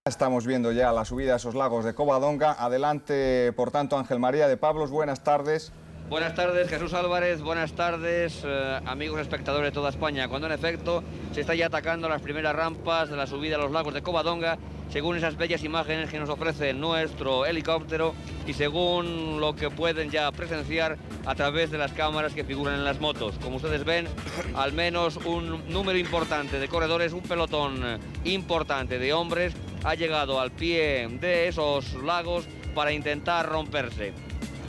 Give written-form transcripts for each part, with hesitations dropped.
Estamos viendo ya la subida a esos lagos de Covadonga. Adelante, por tanto, Ángel María de Pablos, buenas tardes. Buenas tardes, Jesús Álvarez, buenas tardes, amigos espectadores de toda España. Cuando en efecto se está ya atacando las primeras rampas de la subida a los lagos de Covadonga, según esas bellas imágenes que nos ofrece nuestro helicóptero y según lo que pueden ya presenciar a través de las cámaras que figuran en las motos. Como ustedes ven, al menos un número importante de corredores, un pelotón importante de hombres, ha llegado al pie de esos lagos para intentar romperse.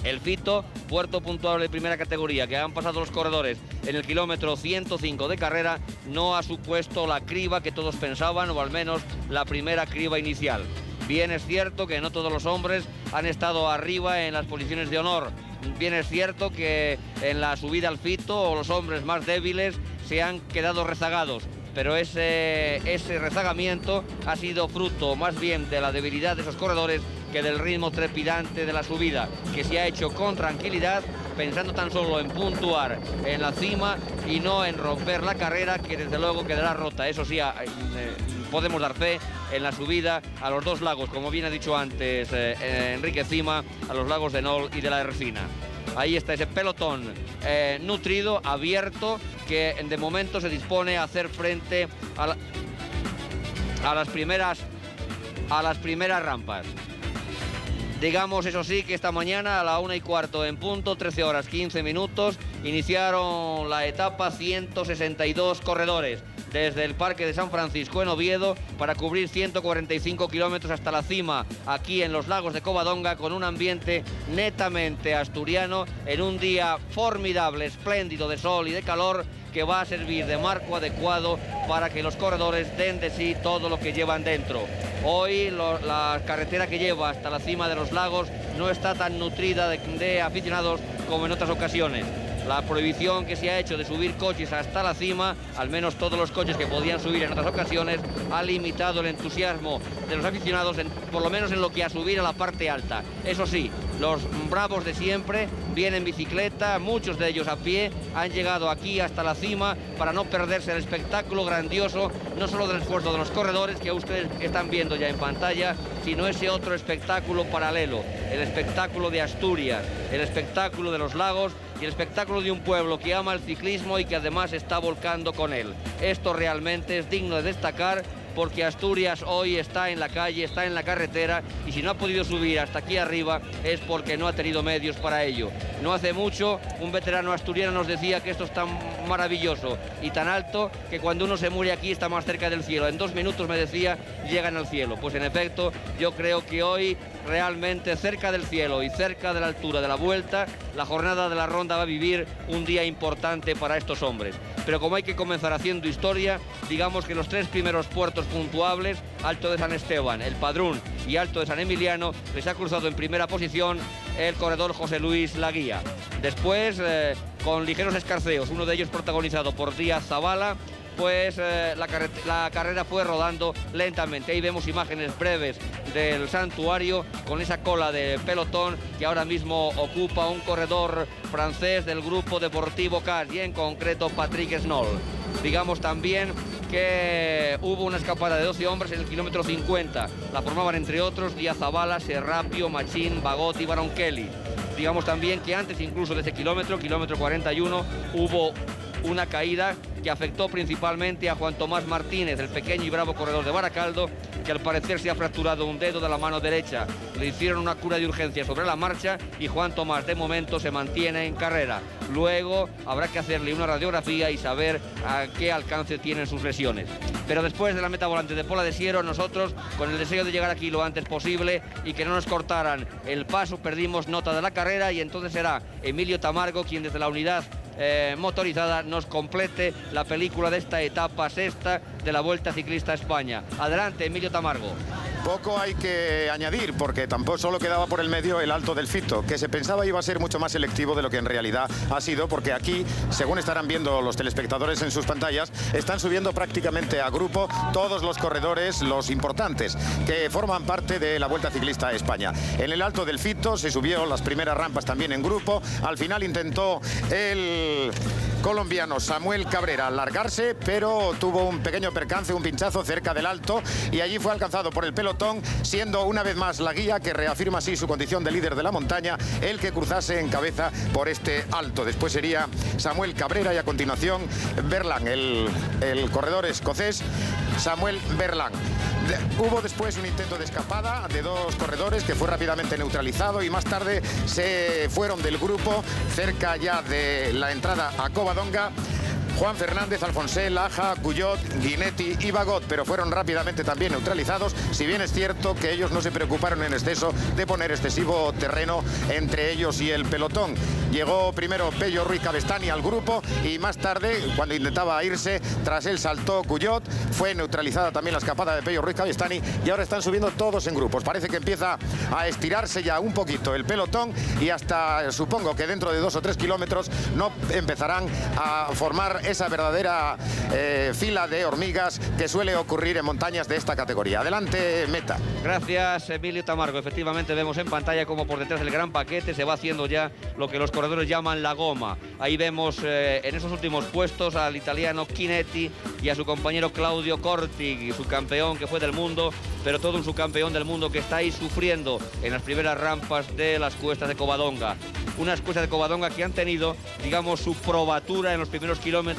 El Fito, puerto puntuable de primera categoría, que han pasado los corredores en el kilómetro 105 de carrera, no ha supuesto la criba que todos pensaban, o al menos la primera criba inicial. Bien es cierto que no todos los hombres han estado arriba en las posiciones de honor. Bien es cierto que en la subida al Fito, los hombres más débiles se han quedado rezagados. Pero ese rezagamiento ha sido fruto más bien de la debilidad de esos corredores que del ritmo trepidante de la subida, que se ha hecho con tranquilidad, pensando tan solo en puntuar en la cima y no en romper la carrera, que desde luego quedará rota. Eso sí, podemos dar fe en la subida a los dos lagos, como bien ha dicho antes Enrique Cima, a los lagos de Nol y de la Ercina. Ahí está ese pelotón nutrido, abierto, que de momento se dispone a hacer frente a las primeras rampas. Digamos, eso sí, que esta mañana a la 1:15 en punto, 13 horas 15 minutos, iniciaron la etapa 162 corredores desde el Parque de San Francisco en Oviedo para cubrir 145 kilómetros hasta la cima, aquí en los lagos de Covadonga, con un ambiente netamente asturiano, en un día formidable, espléndido de sol y de calor, que va a servir de marco adecuado para que los corredores den de sí todo lo que llevan dentro. Hoy la carretera que lleva hasta la cima de los lagos no está tan nutrida de aficionados como en otras ocasiones. La prohibición que se ha hecho de subir coches hasta la cima, al menos todos los coches que podían subir en otras ocasiones, ha limitado el entusiasmo de los aficionados, por lo menos en lo que a subir a la parte alta. Eso sí, los bravos de siempre vienen en bicicleta, muchos de ellos a pie, han llegado aquí hasta la cima para no perderse el espectáculo grandioso, no solo del esfuerzo de los corredores, que ustedes están viendo ya en pantalla, sino ese otro espectáculo paralelo, el espectáculo de Asturias, el espectáculo de los lagos y el espectáculo de un pueblo que ama el ciclismo y que además está volcando con él. Esto realmente es digno de destacar, porque Asturias hoy está en la calle, está en la carretera, y si no ha podido subir hasta aquí arriba es porque no ha tenido medios para ello. No hace mucho un veterano asturiano nos decía que esto es tan maravilloso y tan alto que cuando uno se muere aquí está más cerca del cielo. En 2 minutos, me decía, llegan al cielo. Pues en efecto, yo creo que hoy realmente cerca del cielo y cerca de la altura de la vuelta, la jornada de la ronda va a vivir un día importante para estos hombres. Pero como hay que comenzar haciendo historia, digamos que los 3 primeros puertos puntuables, Alto de San Esteban, El Padrún y Alto de San Emiliano, les ha cruzado en primera posición el corredor José Luis Laguía. Después, con ligeros escarceos, uno de ellos protagonizado por Díaz Zabala, pues la carrera fue rodando lentamente. Ahí vemos imágenes breves del santuario con esa cola de pelotón que ahora mismo ocupa un corredor francés del grupo deportivo CAS y en concreto Patrick Snoll. Digamos también que hubo una escapada de 12 hombres en el kilómetro 50. La formaban entre otros Díaz Zabala, Serrapio, Machín, Bagot y Baron Kelly. Digamos también que antes incluso de ese kilómetro 41, hubo una caída que afectó principalmente a Juan Tomás Martínez, el pequeño y bravo corredor de Baracaldo, que al parecer se ha fracturado un dedo de la mano derecha. Le hicieron una cura de urgencia sobre la marcha y Juan Tomás de momento se mantiene en carrera. Luego habrá que hacerle una radiografía y saber a qué alcance tienen sus lesiones. Pero después de la meta volante de Pola de Siero, nosotros, con el deseo de llegar aquí lo antes posible y que no nos cortaran el paso, perdimos nota de la carrera y entonces será Emilio Tamargo quien desde la unidad motorizada nos complete la película de esta etapa sexta de la Vuelta Ciclista a España. Adelante, Emilio Tamargo. Poco hay que añadir, porque tampoco solo quedaba por el medio el Alto del Fito, que se pensaba iba a ser mucho más selectivo de lo que en realidad ha sido, porque aquí, según estarán viendo los telespectadores en sus pantallas, están subiendo prácticamente a grupo todos los corredores, los importantes, que forman parte de la Vuelta Ciclista a España. En el Alto del Fito se subió las primeras rampas también en grupo, al final intentó el colombiano Samuel Cabrera al largarse, pero tuvo un pequeño percance, un pinchazo cerca del alto, y allí fue alcanzado por el pelotón, siendo una vez más la guía, que reafirma así su condición de líder de la montaña, el que cruzase en cabeza por este alto. Después sería Samuel Cabrera y a continuación Berland, el corredor escocés Samuel Berland. Hubo después un intento de escapada de dos corredores que fue rápidamente neutralizado, y más tarde se fueron del grupo cerca ya de la entrada a Covadonga Juan Fernández, Alfonsé, Laja, Cuyot, Guinetti y Bagot, pero fueron rápidamente también neutralizados, si bien es cierto que ellos no se preocuparon en exceso de poner excesivo terreno entre ellos y el pelotón. Llegó primero Pello Ruiz Cabestany al grupo, y más tarde, cuando intentaba irse, tras él saltó Cuyot, fue neutralizada también la escapada de Pello Ruiz Cabestany, y ahora están subiendo todos en grupos. Parece que empieza a estirarse ya un poquito el pelotón, y hasta supongo que dentro de 2 o 3 kilómetros no empezarán a formar esa verdadera fila de hormigas que suele ocurrir en montañas de esta categoría. Adelante, Meta. Gracias, Emilio Tamargo. Efectivamente vemos en pantalla cómo por detrás del gran paquete se va haciendo ya lo que los corredores llaman la goma. Ahí vemos en esos últimos puestos al italiano Chinetti y a su compañero Claudio Corti, su campeón que fue del mundo, pero todo un subcampeón del mundo que está ahí sufriendo en las primeras rampas de las cuestas de Covadonga. Unas cuestas de Covadonga que han tenido, digamos, su probatura en los primeros kilómetros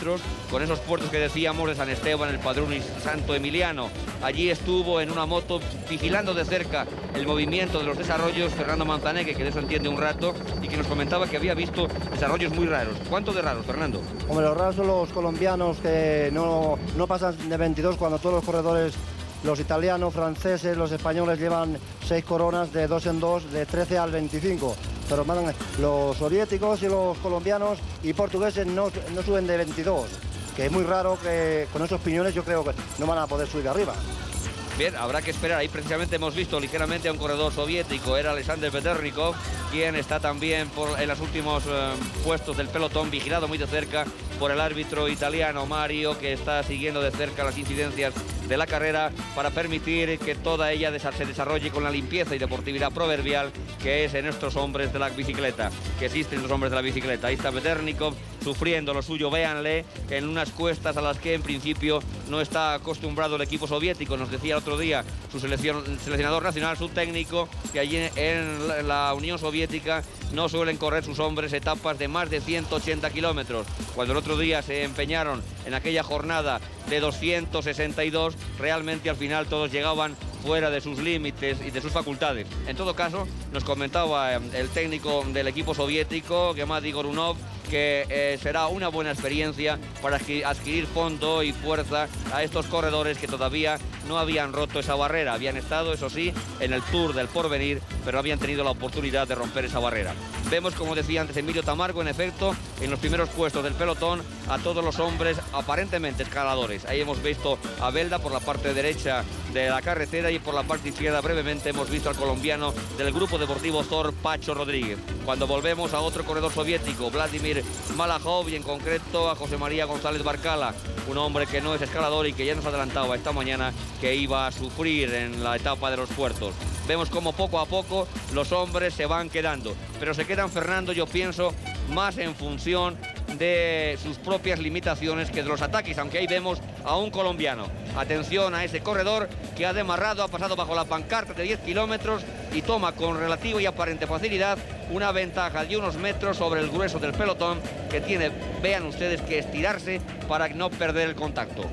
con esos puertos que decíamos de San Esteban, el Padrón y Santo Emiliano. Allí estuvo en una moto vigilando de cerca el movimiento de los desarrollos Fernando Manzaneque, que de eso entiende un rato, y que nos comentaba que había visto desarrollos muy raros. ¿Cuánto de raros, Fernando? Hombre, los raros son los colombianos, que no pasan de 22, cuando todos los corredores, los italianos, franceses, los españoles llevan 6 coronas de 2 en 2, de 13 al 25. Pero los soviéticos y los colombianos y portugueses no suben de 22, que es muy raro que con esos piñones yo creo que no van a poder subir arriba. Bien, habrá que esperar. Ahí precisamente hemos visto ligeramente a un corredor soviético, era Alexander Veternikov, quien está también en los últimos puestos del pelotón, vigilado muy de cerca por el árbitro italiano Mario, que está siguiendo de cerca las incidencias de la carrera para permitir que toda ella se desarrolle con la limpieza y deportividad proverbial que es en estos hombres de la bicicleta, que existen los hombres de la bicicleta. Ahí está Veternikov sufriendo lo suyo, véanle, que en unas cuestas a las que en principio no está acostumbrado el equipo soviético. Nos decía el otro día su seleccionador nacional, su técnico, que allí en la Unión Soviética no suelen correr sus hombres etapas de más de 180 kilómetros. Cuando el otro día se empeñaron en aquella jornada de 262, realmente al final todos llegaban fuera de sus límites y de sus facultades. En todo caso, nos comentaba el técnico del equipo soviético, Gennady Gorunov, que será una buena experiencia para adquirir fondo y fuerza a estos corredores que todavía no habían roto esa barrera. Habían estado, eso sí, en el Tour del Porvenir, pero no habían tenido la oportunidad de romper esa barrera. Vemos, como decía antes Emilio Tamargo, en efecto, en los primeros puestos del pelotón, a todos los hombres aparentemente escaladores. Ahí hemos visto a Belda por la parte derecha de la carretera, y por la parte izquierda brevemente hemos visto al colombiano del grupo deportivo Thor, Pacho Rodríguez. Cuando volvemos a otro corredor soviético, Vladimir Malajov, y en concreto a José María González Barcala, un hombre que no es escalador y que ya nos adelantaba esta mañana que iba a sufrir en la etapa de los puertos. Vemos como poco a poco los hombres se van quedando, pero se quedan, Fernando, yo pienso, más en función de sus propias limitaciones que de los ataques, aunque ahí vemos a un colombiano. Atención a ese corredor que ha demarrado, ha pasado bajo la pancarta de 10 kilómetros y toma con relativa y aparente facilidad una ventaja de unos metros sobre el grueso del pelotón, que tiene, vean ustedes, que estirarse para no perder el contacto.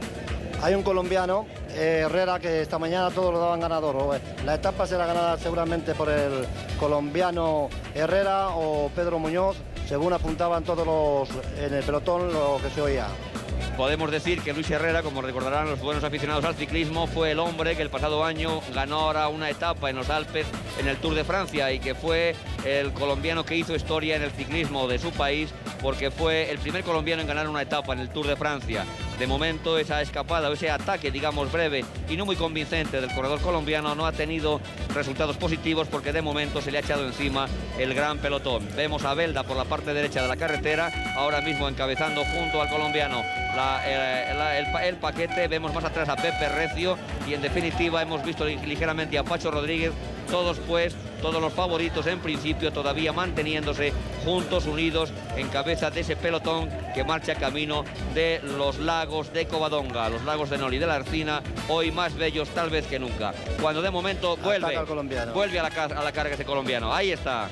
Hay un colombiano, Herrera, que esta mañana todos lo daban ganador. La etapa será ganada seguramente por el colombiano Herrera o Pedro Muñoz, según apuntaban todos en el pelotón lo que se oía. Podemos decir que Luis Herrera, como recordarán los buenos aficionados al ciclismo, fue el hombre que el pasado año ganó ahora una etapa en los Alpes en el Tour de Francia, y que fue el colombiano que hizo historia en el ciclismo de su país, porque fue el primer colombiano en ganar una etapa en el Tour de Francia. De momento, esa escapada o ese ataque, digamos, breve y no muy convincente del corredor colombiano no ha tenido resultados positivos, porque de momento se le ha echado encima el gran pelotón. Vemos a Belda por la parte derecha de la carretera, ahora mismo encabezando junto al colombiano el paquete. Vemos más atrás a Pepe Recio, y en definitiva hemos visto ligeramente a Pacho Rodríguez todos los favoritos en principio todavía manteniéndose juntos, unidos, en cabeza de ese pelotón que marcha camino de los lagos de Covadonga, los lagos de Nol y de la Arcina, hoy más bellos tal vez que nunca. Cuando de momento vuelve a la carga ese colombiano. Ahí está,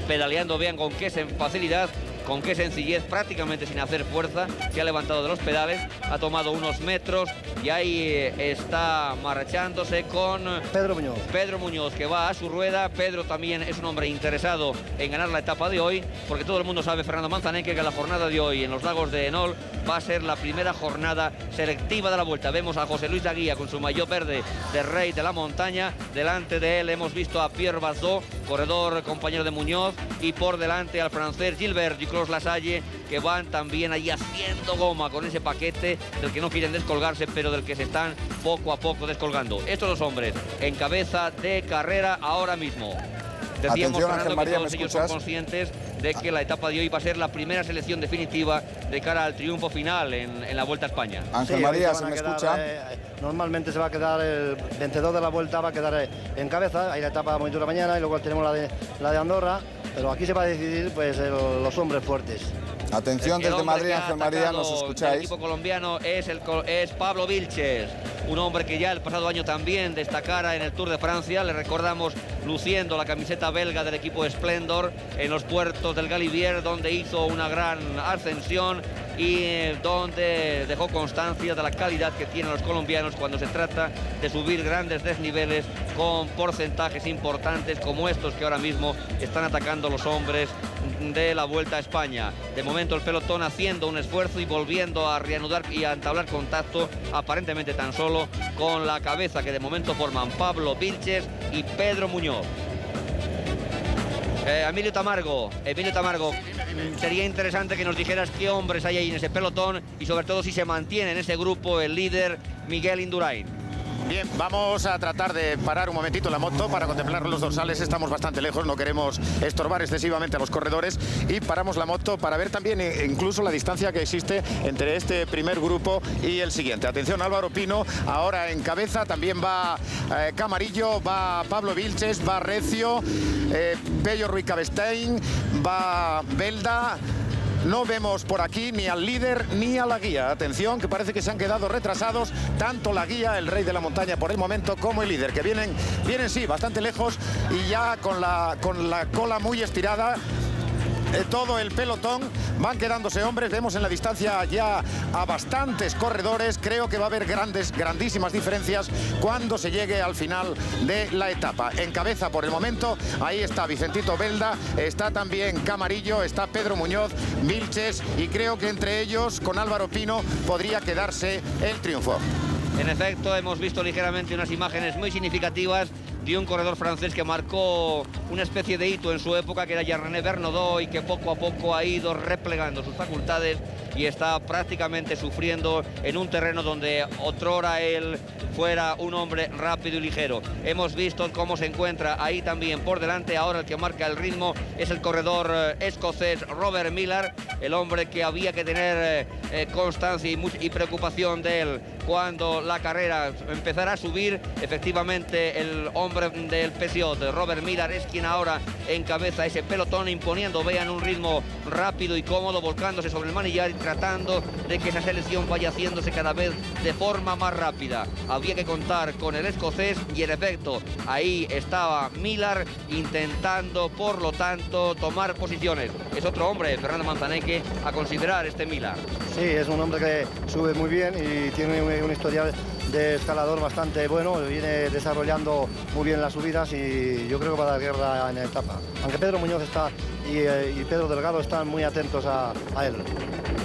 pedaleando, vean con qué facilidad, con qué sencillez, prácticamente sin hacer fuerza, se ha levantado de los pedales, ha tomado unos metros y ahí está marchándose con Pedro Muñoz, que va a su rueda. Pedro también es un hombre interesado en ganar la etapa de hoy, porque todo el mundo sabe, Fernando Manzaneque, que la jornada de hoy en los lagos de Nol va a ser la primera jornada selectiva de la Vuelta. Vemos a José Luis Laguía con su maillot verde de Rey de la Montaña. Delante de él hemos visto a Pierre Barzot, corredor compañero de Muñoz, y por delante al francés Gilbert Duclos Lasalle, que van también ahí haciendo goma con ese paquete del que no quieren descolgarse, pero del que se están poco a poco descolgando. Estos dos hombres en cabeza de carrera ahora mismo. Decíamos, Atención, Fernando, Ángel María, que todos ellos son conscientes de que la etapa de hoy va a ser la primera selección definitiva de cara al triunfo final en la Vuelta a España. Ángel María, ¿se me escucha? Normalmente se va a quedar el vencedor de la Vuelta, va a quedar en cabeza. Hay la etapa muy dura mañana y luego tenemos la de Andorra, pero aquí se va a decidir pues los hombres fuertes. Atención, desde Madrid, Ángel María, ¿nos escucháis? El equipo colombiano es Pablo Vilches, un hombre que ya el pasado año también destacara en el Tour de Francia. Le recordamos luciendo la camiseta belga del equipo Splendor en los puertos del Galibier, donde hizo una gran ascensión y donde dejó constancia de la calidad que tienen los colombianos cuando se trata de subir grandes desniveles con porcentajes importantes como estos que ahora mismo están atacando los hombres de la Vuelta a España. De momento el pelotón haciendo un esfuerzo y volviendo a reanudar y a entablar contacto, aparentemente tan solo con la cabeza que de momento forman Pablo Vilches y Pedro Muñoz. Emilio Tamargo, sería interesante que nos dijeras qué hombres hay ahí en ese pelotón y sobre todo si se mantiene en ese grupo el líder Miguel Indurain. Bien, vamos a tratar de parar un momentito la moto para contemplar los dorsales. Estamos bastante lejos, no queremos estorbar excesivamente a los corredores, y paramos la moto para ver también incluso la distancia que existe entre este primer grupo y el siguiente. Atención, Álvaro Pino ahora en cabeza, también va Camarillo, va Pablo Vilches, va Recio, Pello Ruiz Cabestein, va Belda. No vemos por aquí ni al líder ni a la guía. Atención, que parece que se han quedado retrasados tanto la guía, el Rey de la Montaña por el momento, como el líder, que vienen sí, bastante lejos y ya con la cola muy estirada. Todo el pelotón, van quedándose hombres. Vemos en la distancia ya a bastantes corredores. Creo que va a haber grandísimas diferencias cuando se llegue al final de la etapa. En cabeza por el momento, ahí está Vicentito Belda, está también Camarillo, está Pedro Muñoz, Vilches, y creo que entre ellos, con Álvaro Pino, podría quedarse el triunfo. En efecto, hemos visto ligeramente unas imágenes muy significativas de un corredor francés que marcó una especie de hito en su época, que era Jean-René Bernaudot, y que poco a poco ha ido replegando sus facultades y está prácticamente sufriendo en un terreno donde otrora él fuera un hombre rápido y ligero. Hemos visto cómo se encuentra ahí también por delante. Ahora el que marca el ritmo es el corredor escocés Robert Millar, el hombre que había que tener constancia y preocupación de él cuando la carrera empezara a subir. Efectivamente, el hombre del Peugeot, Robert Millar, es quien ahora encabeza ese pelotón, imponiendo, vean, un ritmo rápido y cómodo, volcándose sobre el manillar y tratando de que esa selección vaya haciéndose cada vez de forma más rápida. Había que contar con el escocés y, en efecto, ahí estaba Millar intentando, por lo tanto, tomar posiciones. Es otro hombre, Fernando Manzaneque, a considerar este Millar. Sí, es un hombre que sube muy bien y tiene un historial de escalador bastante bueno, viene desarrollando muy bien las subidas y yo creo que va a dar guerra en la etapa. Aunque Pedro Muñoz está y Pedro Delgado están muy atentos a él.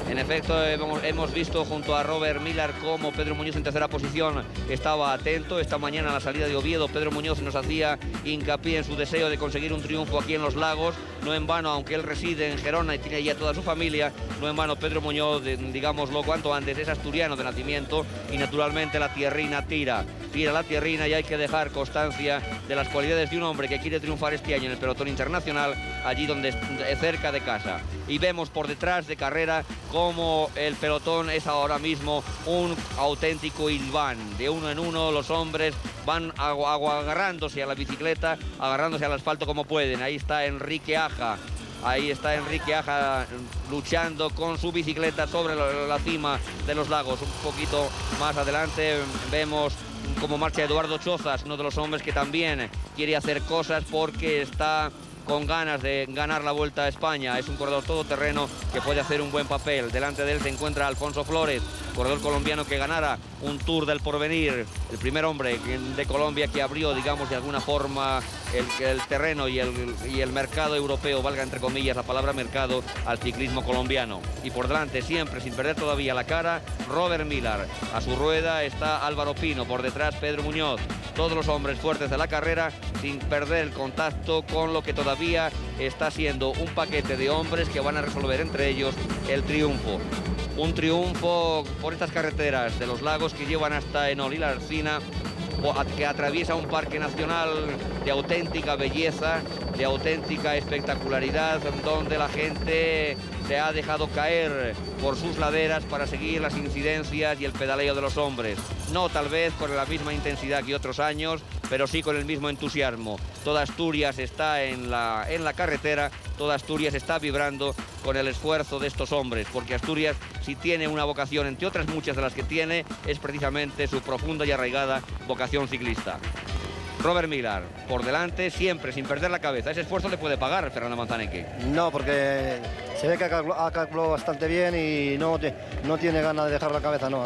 En efecto, hemos visto junto a Robert Millar cómo Pedro Muñoz en tercera posición estaba atento. Esta mañana a la salida de Oviedo, Pedro Muñoz nos hacía hincapié en su deseo de conseguir un triunfo aquí en los Lagos. No en vano, aunque él reside en Gerona y tiene ya toda su familia, no en vano Pedro Muñoz, digámoslo cuanto antes, es asturiano de nacimiento y naturalmente la tierrina tira. tira la tierrina y hay que dejar constancia de las cualidades de un hombre que quiere triunfar este año en el pelotón internacional, allí donde cerca de casa. Y vemos por detrás de carrera cómo el pelotón es ahora mismo un auténtico hilván. De uno en uno los hombres van agarrándose a la bicicleta, agarrándose al asfalto como pueden. Ahí está Enrique Aja. Ahí está Enrique Aja luchando con su bicicleta sobre la cima de los lagos. Un poquito más adelante vemos cómo marcha Eduardo Chozas, uno de los hombres que también quiere hacer cosas porque está con ganas de ganar la Vuelta a España. Es un corredor todoterreno que puede hacer un buen papel. Delante de él se encuentra Alfonso Flores, corredor colombiano que ganara un Tour del Porvenir, el primer hombre de Colombia que abrió, digamos, de alguna forma el terreno y el mercado europeo, valga entre comillas la palabra mercado, al ciclismo colombiano. Y por delante, siempre sin perder todavía la cara, Robert Millar. A su rueda está Álvaro Pino, por detrás Pedro Muñoz. Todos los hombres fuertes de la carrera sin perder el contacto con lo que todavía está siendo un paquete de hombres que van a resolver entre ellos el triunfo. Un triunfo por estas carreteras de los lagos que llevan hasta Enol y la Arcina, que atraviesa un parque nacional de auténtica belleza, de auténtica espectacularidad, donde la gente se ha dejado caer por sus laderas para seguir las incidencias y el pedaleo de los hombres. No tal vez con la misma intensidad que otros años, pero sí con el mismo entusiasmo. Toda Asturias está en la carretera, toda Asturias está vibrando con el esfuerzo de estos hombres, porque Asturias, si tiene una vocación, entre otras muchas de las que tiene, es precisamente su profunda y arraigada vocación ciclista. Robert Millar, por delante, siempre sin perder la cabeza. Ese esfuerzo le puede pagar Fernando Manzaneque. No, porque se ve que ha calculado bastante bien y no tiene ganas de dejar la cabeza, no.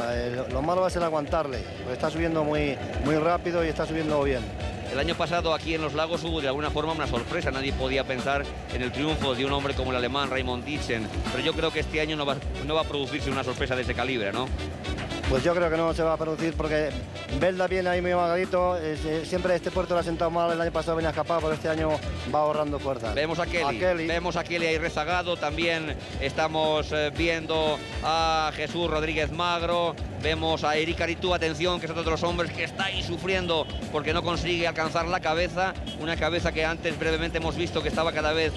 Lo malo va a ser aguantarle, porque está subiendo muy rápido y está subiendo bien. El año pasado aquí en los lagos hubo de alguna forma una sorpresa. Nadie podía pensar en el triunfo de un hombre como el alemán Raymond Dixen, pero yo creo que este año no va a producirse una sorpresa de ese calibre, ¿no? Pues yo creo que no se va a producir porque Belda viene ahí muy magadito. Siempre este puerto lo ha sentado mal, el año pasado venía escapado, pero este año va ahorrando fuerza. Vemos a Kelly. Vemos a Kelly ahí rezagado. También estamos viendo a Jesús Rodríguez Magro. Vemos a Eric Aritú, atención, que es otro de los hombres que está ahí sufriendo porque no consigue alcanzar la cabeza. Una cabeza que antes brevemente hemos visto que estaba cada vez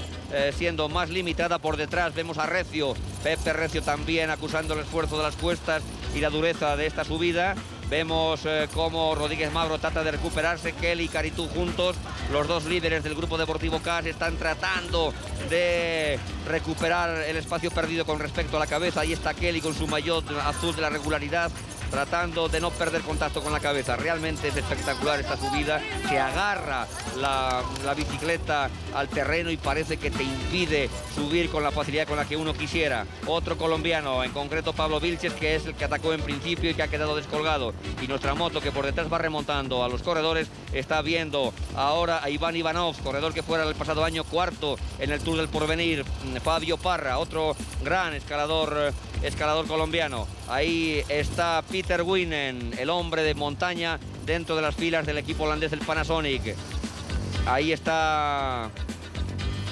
siendo más limitada. Por detrás vemos a Recio, Pepe Recio también acusando el esfuerzo de las cuestas y la dureza de esta subida. Vemos cómo Rodríguez Magro trata de recuperarse. Kelly y Caritú juntos, los dos líderes del grupo deportivo CAS, están tratando de recuperar el espacio perdido con respecto a la cabeza. Ahí está Kelly con su maillot azul de la regularidad, tratando de no perder contacto con la cabeza. Realmente es espectacular esta subida. Se agarra la bicicleta al terreno y parece que te impide subir con la facilidad con la que uno quisiera. Otro colombiano, en concreto Pablo Vilches, que es el que atacó en principio y que ha quedado descolgado. Y nuestra moto, que por detrás va remontando a los corredores, está viendo ahora a Iván Ivanov, corredor que fuera el pasado año cuarto en el Tour del Porvenir. Fabio Parra, otro gran escalador colombiano. Ahí está Peter Winen, el hombre de montaña dentro de las filas del equipo holandés del Panasonic. Ahí está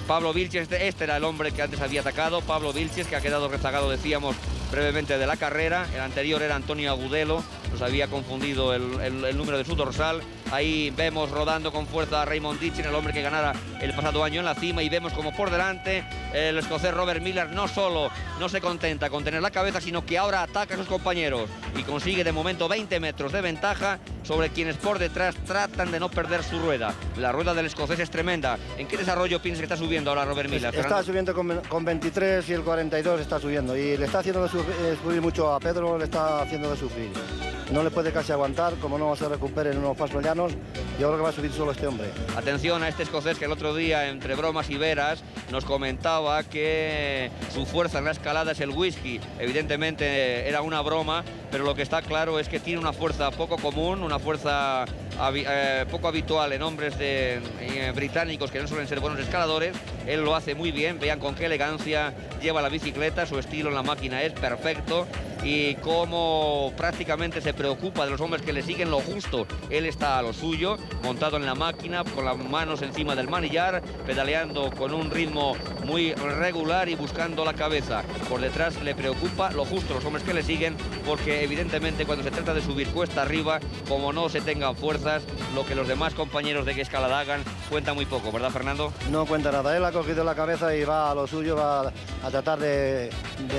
Pablo Vilches, este era el hombre que antes había atacado. Pablo Vilches, que ha quedado rezagado, decíamos, brevemente de la carrera. El anterior era Antonio Agudelo, nos había confundido el número de su dorsal. Ahí vemos rodando con fuerza a Raymond Dixen, el hombre que ganara el pasado año en la cima, y vemos como por delante el escocés Robert Millar no solo no se contenta con tener la cabeza, sino que ahora ataca a sus compañeros y consigue de momento 20 metros de ventaja sobre quienes por detrás tratan de no perder su rueda. La rueda del escocés es tremenda. ¿En qué desarrollo piensas que está subiendo ahora Robert Millar? Está subiendo con 23 y el 42 está subiendo, y le está haciendo sufrir mucho a Pedro, le está haciendo de sufrir. No le puede casi aguantar, como no se recupere en unos pasos llanos. Yo creo que va a subir solo este hombre. Atención a este escocés que el otro día, entre bromas y veras, nos comentaba que su fuerza en la escalada es el whisky. Evidentemente era una broma, pero lo que está claro es que tiene una fuerza poco común, una fuerza poco habitual en hombres británicos que no suelen ser buenos escaladores. Él lo hace muy bien, vean con qué elegancia lleva la bicicleta, su estilo en la máquina es perfecto, y cómo prácticamente se preocupa de los hombres que le siguen lo justo. Él está a lo suyo, montado en la máquina, con las manos encima del manillar, pedaleando con un ritmo muy regular y buscando la cabeza. Por detrás le preocupa lo justo los hombres que le siguen, porque evidentemente cuando se trata de subir cuesta arriba, como no se tengan fuerzas, lo que los demás compañeros de que escalada hagan cuenta muy poco, ¿verdad, Fernando? No cuenta nada, él ha cogido la cabeza y va a lo suyo, va a tratar de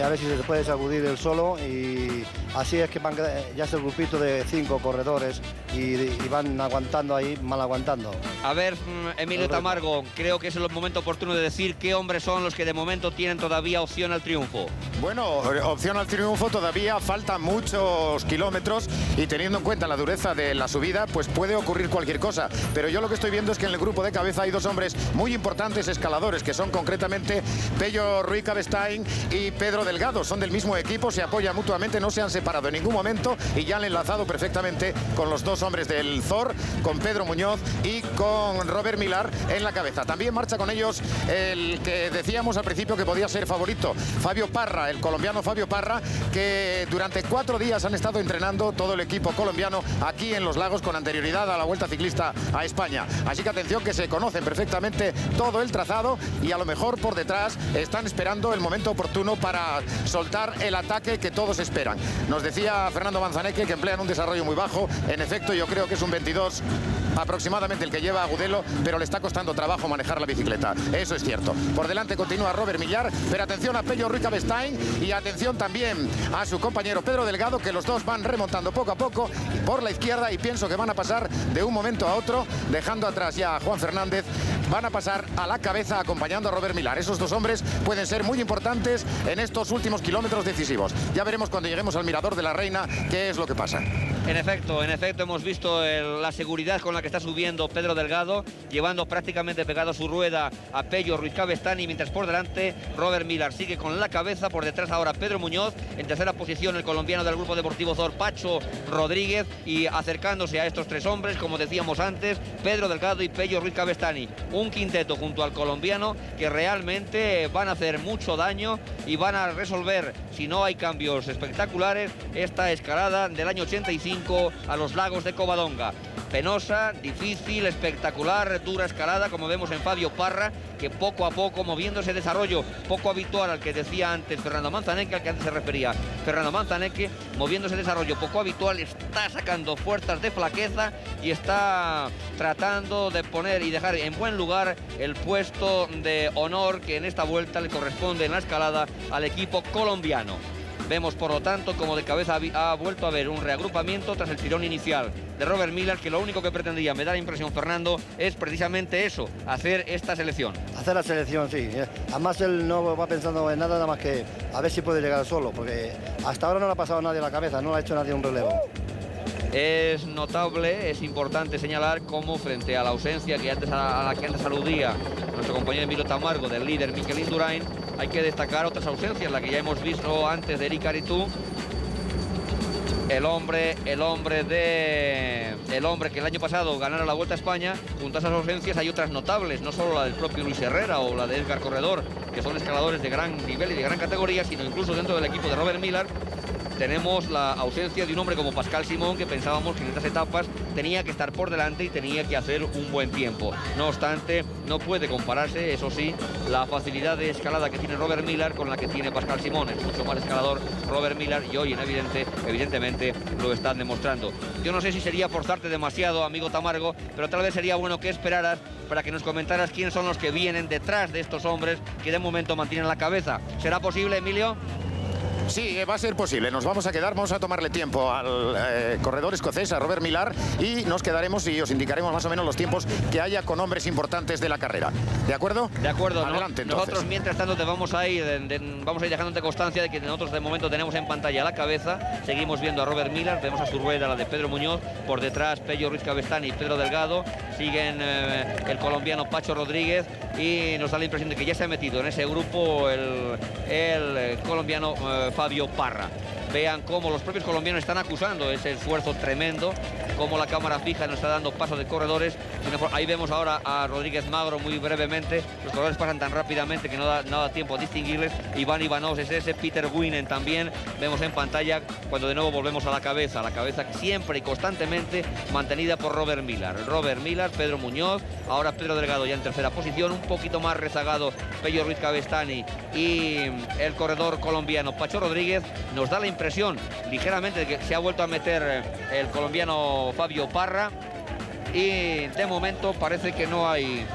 a ver si se puede sacudir él solo, y así es que ya es el grupito de 5 corredores y van aguantando ahí, mal aguantando. A ver, Emilio Tamargo, creo que es el momento oportuno de decir qué hombres son los que de momento tienen todavía opción al triunfo. Bueno, opción al triunfo todavía faltan muchos kilómetros, y teniendo en cuenta la dureza de la subida, pues puede ocurrir cualquier cosa. Pero yo lo que estoy viendo es que en el grupo de cabeza hay 2 hombres muy importantes escaladores, que son concretamente Pello Ruiz Cabestain y Pedro Delgado. Son del mismo equipo, se apoyan mutuamente, no se han separado en ningún momento y ya han enlazado perfectamente con los 2 hombres del ZOR, con Pedro Muñoz y con Robert Millar en la cabeza. También marcha con ellos el que decíamos al principio que podía ser favorito, Fabio Parra, el colombiano Fabio Parra, que durante 4 días han estado entrenando todo el equipo colombiano aquí en Los Lagos con anterioridad a la Vuelta Ciclista a España. Así que atención, que se conocen perfectamente todo el trazado, y a lo mejor por detrás están esperando el momento oportuno para soltar el ataque que todos esperan. Nos decía Fernando Manzaneque que emplean un desarrollo muy bajo. En efecto, yo creo que es un 22 aproximadamente el que lleva Agudelo, pero le está costando trabajo manejar la bicicleta. Eso es cierto. Por delante continúa Robert Millar, pero atención a Pello Ruiz Cabestain y atención también a su compañero Pedro Delgado, que los dos van remontando poco a poco por la izquierda, y pienso que van a pasar de un momento a otro, dejando atrás ya a Juan Fernández. Van a pasar a la cabeza acompañando a Robert Millar. Esos 2 hombres pueden ser muy importantes en estos últimos kilómetros decisivos. Ya veremos cuando lleguemos al Mirador de la Reina qué es lo que pasa. En efecto, hemos visto la seguridad con la que está subiendo Pedro Delgado, llevando prácticamente pegado su rueda a Pello Ruiz Cabestain, y mientras por delante Robert Millar sigue con la cabeza. Por detrás ahora Pedro Muñoz, en tercera posición el colombiano del Grupo Deportivo ZOR, Pacho Rodríguez, y acercándose a estos 3 hombres, como decíamos antes, Pedro Delgado y Pello Ruiz Cabestain. Un quinteto junto al colombiano que realmente van a hacer mucho daño y van a resolver, si no hay cambios espectaculares, esta escalada del año 85 a los Lagos de Covadonga. Penosa, difícil, espectacular, dura escalada, como vemos en Fabio Parra, que poco a poco, moviendo ese desarrollo poco habitual al que decía antes Fernando Manzaneque, al que antes se refería Fernando Manzaneque, moviendo ese desarrollo poco habitual, está sacando fuerzas de flaqueza y está tratando de poner y dejar en buen lugar el puesto de honor que en esta vuelta le corresponde en la escalada al equipo colombiano. Vemos, por lo tanto, como de cabeza ha vuelto a haber un reagrupamiento tras el tirón inicial de Robert Millar, que lo único que pretendía, me da la impresión, Fernando, es precisamente eso, hacer esta selección. Hacer la selección, sí. Además él no va pensando en nada más que a ver si puede llegar solo, porque hasta ahora no le ha pasado a nadie a la cabeza, no le ha hecho nadie un relevo. Es notable, es importante señalar cómo, frente a la ausencia a la que antes aludía nuestro compañero Emilio Tamargo, del líder Mikel Indurain, hay que destacar otras ausencias, la que ya hemos visto antes de Eric Aritú, el hombre que el año pasado ganara la Vuelta a España. Junto a esas ausencias hay otras notables, no solo la del propio Luis Herrera o la de Edgar Corredor, que son escaladores de gran nivel y de gran categoría, sino incluso dentro del equipo de Robert Millar tenemos la ausencia de un hombre como Pascal Simón, que pensábamos que en estas etapas tenía que estar por delante y tenía que hacer un buen tiempo. No obstante, no puede compararse, eso sí, la facilidad de escalada que tiene Robert Millar con la que tiene Pascal Simón. Es mucho más escalador Robert Millar, y hoy evidentemente lo están demostrando. Yo no sé si sería forzarte demasiado, amigo Tamargo, pero tal vez sería bueno que esperaras para que nos comentaras quiénes son los que vienen detrás de estos hombres que de momento mantienen la cabeza. ¿Será posible, Emilio? Sí, va a ser posible. Nos vamos a quedar, vamos a tomarle tiempo al corredor escocés, a Robert Millar, y nos quedaremos y os indicaremos más o menos los tiempos que haya con hombres importantes de la carrera. ¿De acuerdo? De acuerdo. Adelante, nosotros mientras tanto te vamos a ir dejándote constancia de que nosotros de momento tenemos en pantalla la cabeza. Seguimos viendo a Robert Millar, vemos a su rueda la de Pedro Muñoz, por detrás Pello Ruiz Cabestain y Pedro Delgado, siguen el colombiano Pacho Rodríguez, y nos da la impresión de que ya se ha metido en ese grupo el colombiano Fabio Parra. Vean cómo los propios colombianos están acusando ese esfuerzo tremendo, cómo la cámara fija nos está dando paso de corredores. Ahí vemos ahora a Rodríguez Magro muy brevemente. Los corredores pasan tan rápidamente que no da tiempo a distinguirles. Iván Ivanov es ese, Peter Winen también. Vemos en pantalla cuando de nuevo volvemos a la cabeza siempre y constantemente mantenida por Robert Millar. Robert Millar, Pedro Muñoz, ahora Pedro Delgado ya en tercera posición, un poquito más rezagado Pello Ruiz Cabestany y el corredor colombiano Pacho Rodríguez. Nos da la impresión ligeramente de que se ha vuelto a meter el colombiano Fabio Parra y de momento parece que no hay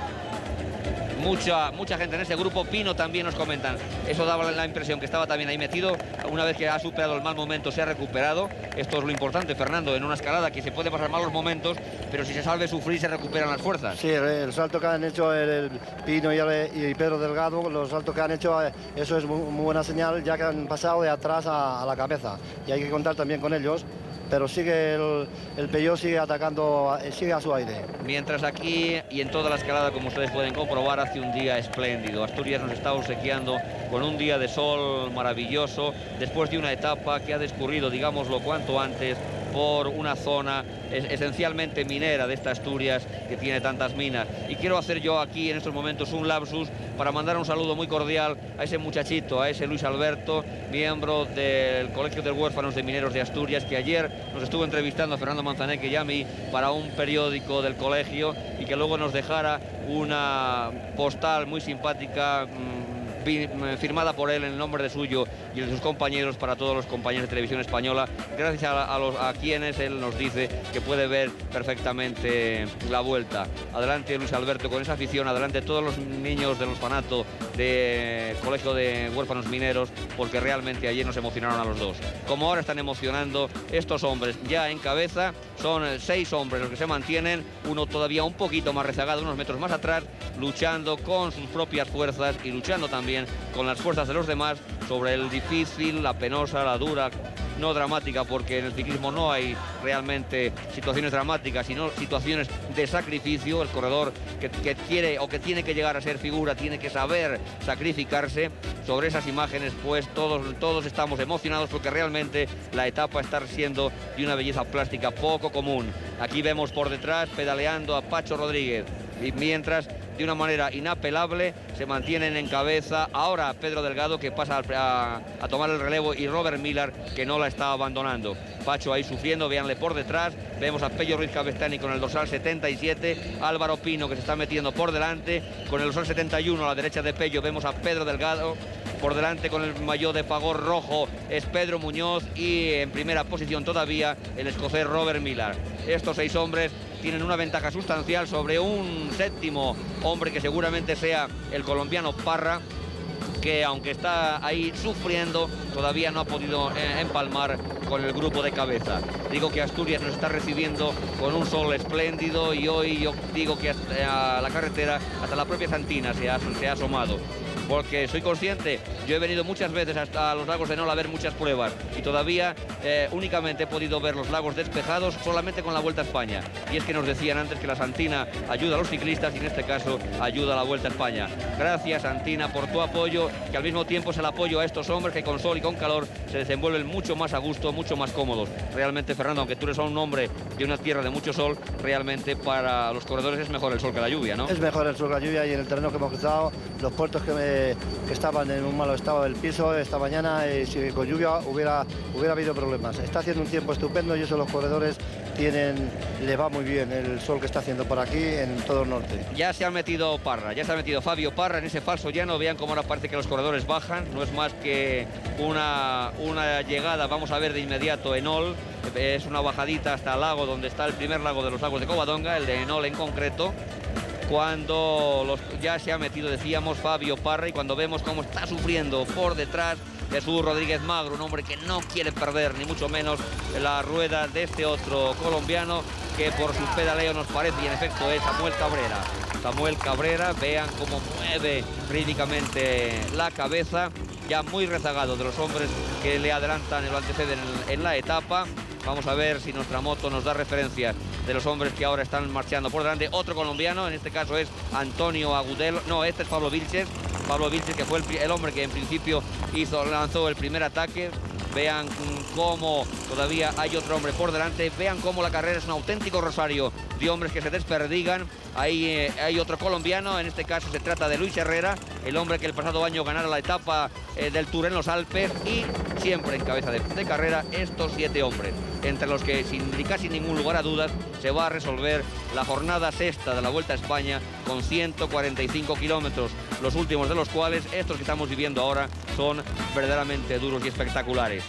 mucha gente en ese grupo. Pino también nos comentan, eso daba la impresión que estaba también ahí metido. Una vez que ha superado el mal momento se ha recuperado. Esto es lo importante, Fernando, en una escalada que se puede pasar malos momentos, pero si se sabe sufrir se recuperan las fuerzas. Sí, el salto que han hecho el Pino y Pedro Delgado, los saltos que han hecho, eso es muy buena señal, ya que han pasado de atrás a la cabeza, y hay que contar también con ellos. Pero sigue el Peugeot sigue atacando, sigue a su aire. Mientras aquí y en toda la escalada, como ustedes pueden comprobar, hace un día espléndido. Asturias nos está obsequiando con un día de sol maravilloso, después de una etapa que ha discurrido, digámoslo, cuanto antes, por una zona esencialmente minera de esta Asturias que tiene tantas minas. Y quiero hacer yo aquí en estos momentos un lapsus para mandar un saludo muy cordial a ese muchachito, a ese Luis Alberto, miembro del Colegio de Huérfanos de Mineros de Asturias, que ayer nos estuvo entrevistando a Fernando Manzaneque y a mí para un periódico del colegio, y que luego nos dejara una postal muy simpática firmada por él en el nombre de suyo y de sus compañeros para todos los compañeros de Televisión Española, gracias a quienes él nos dice que puede ver perfectamente la vuelta. Adelante Luis Alberto con esa afición, adelante todos los niños del orfanato de Colegio de Huérfanos Mineros, porque realmente ayer nos emocionaron a los dos. Como ahora están emocionando estos hombres ya en cabeza, son 6 hombres los que se mantienen, uno todavía un poquito más rezagado, unos metros más atrás, luchando con sus propias fuerzas y luchando también con las fuerzas de los demás sobre el difícil, la penosa, la dura, no dramática, porque en el ciclismo no hay realmente situaciones dramáticas, sino situaciones de sacrificio. El corredor que quiere o que tiene que llegar a ser figura tiene que saber sacrificarse. Sobre esas imágenes, pues todos estamos emocionados, porque realmente la etapa está siendo de una belleza plástica poco común. Aquí vemos por detrás pedaleando a Pacho Rodríguez, y mientras de una manera inapelable se mantienen en cabeza ahora Pedro Delgado, que pasa a tomar el relevo, y Robert Millar, que no la está abandonando. Pacho ahí sufriendo, véanle por detrás, vemos a Pello Ruiz Cabestany con el dorsal 77, Álvaro Pino que se está metiendo por delante, con el dorsal 71 a la derecha de Pello vemos a Pedro Delgado, por delante con el maillot de Fagor rojo es Pedro Muñoz, y en primera posición todavía el escocés Robert Millar. Estos 6 hombres tienen una ventaja sustancial sobre un séptimo hombre que seguramente sea el colombiano Parra, que aunque está ahí sufriendo, todavía no ha podido empalmar con el grupo de cabeza. Digo que Asturias nos está recibiendo con un sol espléndido, y hoy yo digo que hasta la carretera, hasta la propia Santina se ha asomado. Porque soy consciente, yo he venido muchas veces hasta los lagos de Nol a ver muchas pruebas, y todavía únicamente he podido ver los lagos despejados solamente con la Vuelta a España. Y es que nos decían antes que la Santina ayuda a los ciclistas, y en este caso ayuda a la Vuelta a España. Gracias, Santina, por tu apoyo, que al mismo tiempo es el apoyo a estos hombres que con sol y con calor se desenvuelven mucho más a gusto, mucho más cómodos. Realmente, Fernando, aunque tú eres un hombre de una tierra de mucho sol, realmente para los corredores es mejor el sol que la lluvia, ¿no? Es mejor el sol que la lluvia, y en el terreno que hemos cruzado, los puertos que estaban en un malo estado del piso esta mañana, si con lluvia hubiera habido problemas. Está haciendo un tiempo estupendo, y eso los corredores les va muy bien el sol que está haciendo por aquí en todo el norte. Ya se ha metido Parra, ya se ha metido Fabio Parra en ese falso llano. Vean cómo ahora parece que los corredores bajan, no es más que una llegada, vamos a ver de inmediato Enol, es una bajadita hasta el lago donde está el primer lago de los lagos de Covadonga, el de Enol en concreto, cuando ya se ha metido, decíamos, Fabio Parra, y cuando vemos cómo está sufriendo por detrás Jesús Rodríguez Magro, un hombre que no quiere perder ni mucho menos la rueda de este otro colombiano, que por su pedaleo nos parece, y en efecto es Samuel Cabrera. Samuel Cabrera, vean cómo mueve rítmicamente la cabeza, ya muy rezagado de los hombres que le adelantan y lo anteceden en la etapa. Vamos a ver si nuestra moto nos da referencias de los hombres que ahora están marchando por delante. Otro colombiano, en este caso es Antonio Agudelo. No, este es Pablo Vilches. Pablo Vilches, que fue el hombre que en principio lanzó el primer ataque. Vean cómo todavía hay otro hombre por delante. Vean cómo la carrera es un auténtico rosario de hombres que se desperdigan. Ahí hay otro colombiano, en este caso se trata de Luis Herrera, el hombre que el pasado año ganara la etapa del Tour en los Alpes, y siempre en cabeza de carrera estos 7 hombres, entre los que sin casi ningún lugar a dudas se va a resolver la jornada sexta de la Vuelta a España con 145 kilómetros, los últimos de los cuales, estos que estamos viviendo ahora, son verdaderamente duros y espectaculares.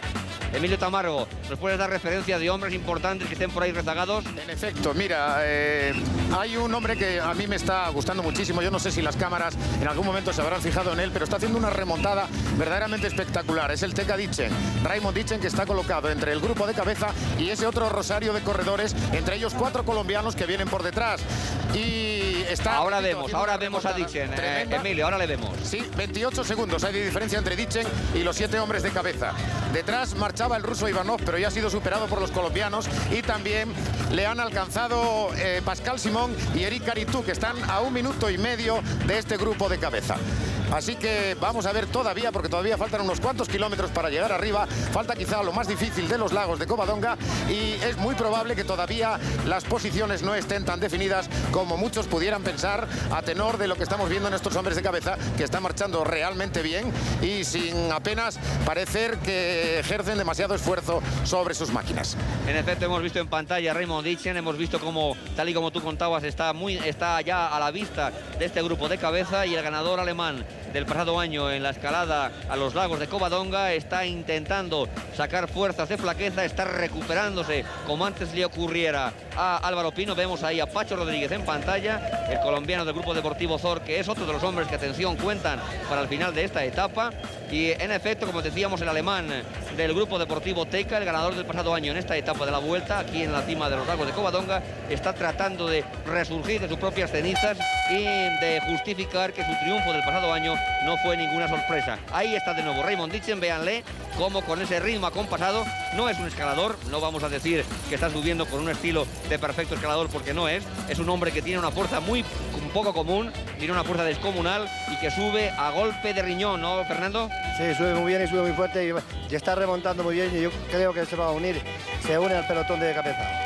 Emilio Tamargo, ¿nos puedes dar referencia de hombres importantes que estén por ahí rezagados? En efecto, mira, hay un hombre que a mí me está gustando muchísimo. Yo no sé si las cámaras en algún momento se habrán fijado en él, pero está haciendo una remontada verdaderamente espectacular. Es el Tecka Ditchen, Raymond Ditchen, que está colocado entre el grupo de cabeza y ese otro rosario de corredores, entre ellos 4 colombianos que vienen por detrás. Y está... Ahora vemos a Ditchen, Emilio, ahora le vemos. Sí, 28 segundos hay de diferencia entre Ditchen y los 7 hombres de cabeza. Detrás marchaba el ruso Ivanov, pero ya ha sido superado por los colombianos, y también le han alcanzado Pascal Simón y Eric Caritou, que están a 1 minuto y medio de este grupo de cabeza. Así que vamos a ver todavía, porque todavía faltan unos cuantos kilómetros para llegar arriba. Falta quizá lo más difícil de los lagos de Covadonga, y es muy probable que todavía las posiciones no estén tan definidas como muchos pudieran pensar, a tenor de lo que estamos viendo en estos hombres de cabeza, que están marchando realmente bien y sin apenas parecer que ejercen demasiado esfuerzo sobre sus máquinas. En efecto, hemos visto en pantalla a Raymond Ditchen, hemos visto cómo, tal y como tú contabas, está ya a la vista de este grupo de cabeza, y el ganador alemán del pasado año en la escalada a los lagos de Covadonga está intentando sacar fuerzas de flaqueza, está recuperándose como antes le ocurriera a Álvaro Pino. Vemos ahí a Pacho Rodríguez en pantalla, el colombiano del Grupo Deportivo Zor, que es otro de los hombres que, atención, cuentan para el final de esta etapa. Y en efecto, como decíamos, el alemán del Grupo Deportivo Tecka, el ganador del pasado año en esta etapa de la Vuelta, aquí en la cima de los lagos de Covadonga, está tratando de resurgir de sus propias cenizas y de justificar que su triunfo del pasado año no fue ninguna sorpresa. Ahí está de nuevo Raymond Ditchen, véanle cómo con ese ritmo acompasado, no es un escalador, no vamos a decir que está subiendo con un estilo de perfecto escalador, porque no es un hombre que tiene una fuerza muy poco común, tiene una fuerza descomunal y que sube a golpe de riñón, ¿no, Fernando? Sí, sube muy bien y sube muy fuerte y está remontando muy bien, y yo creo que se va a unir, se une al pelotón de cabeza.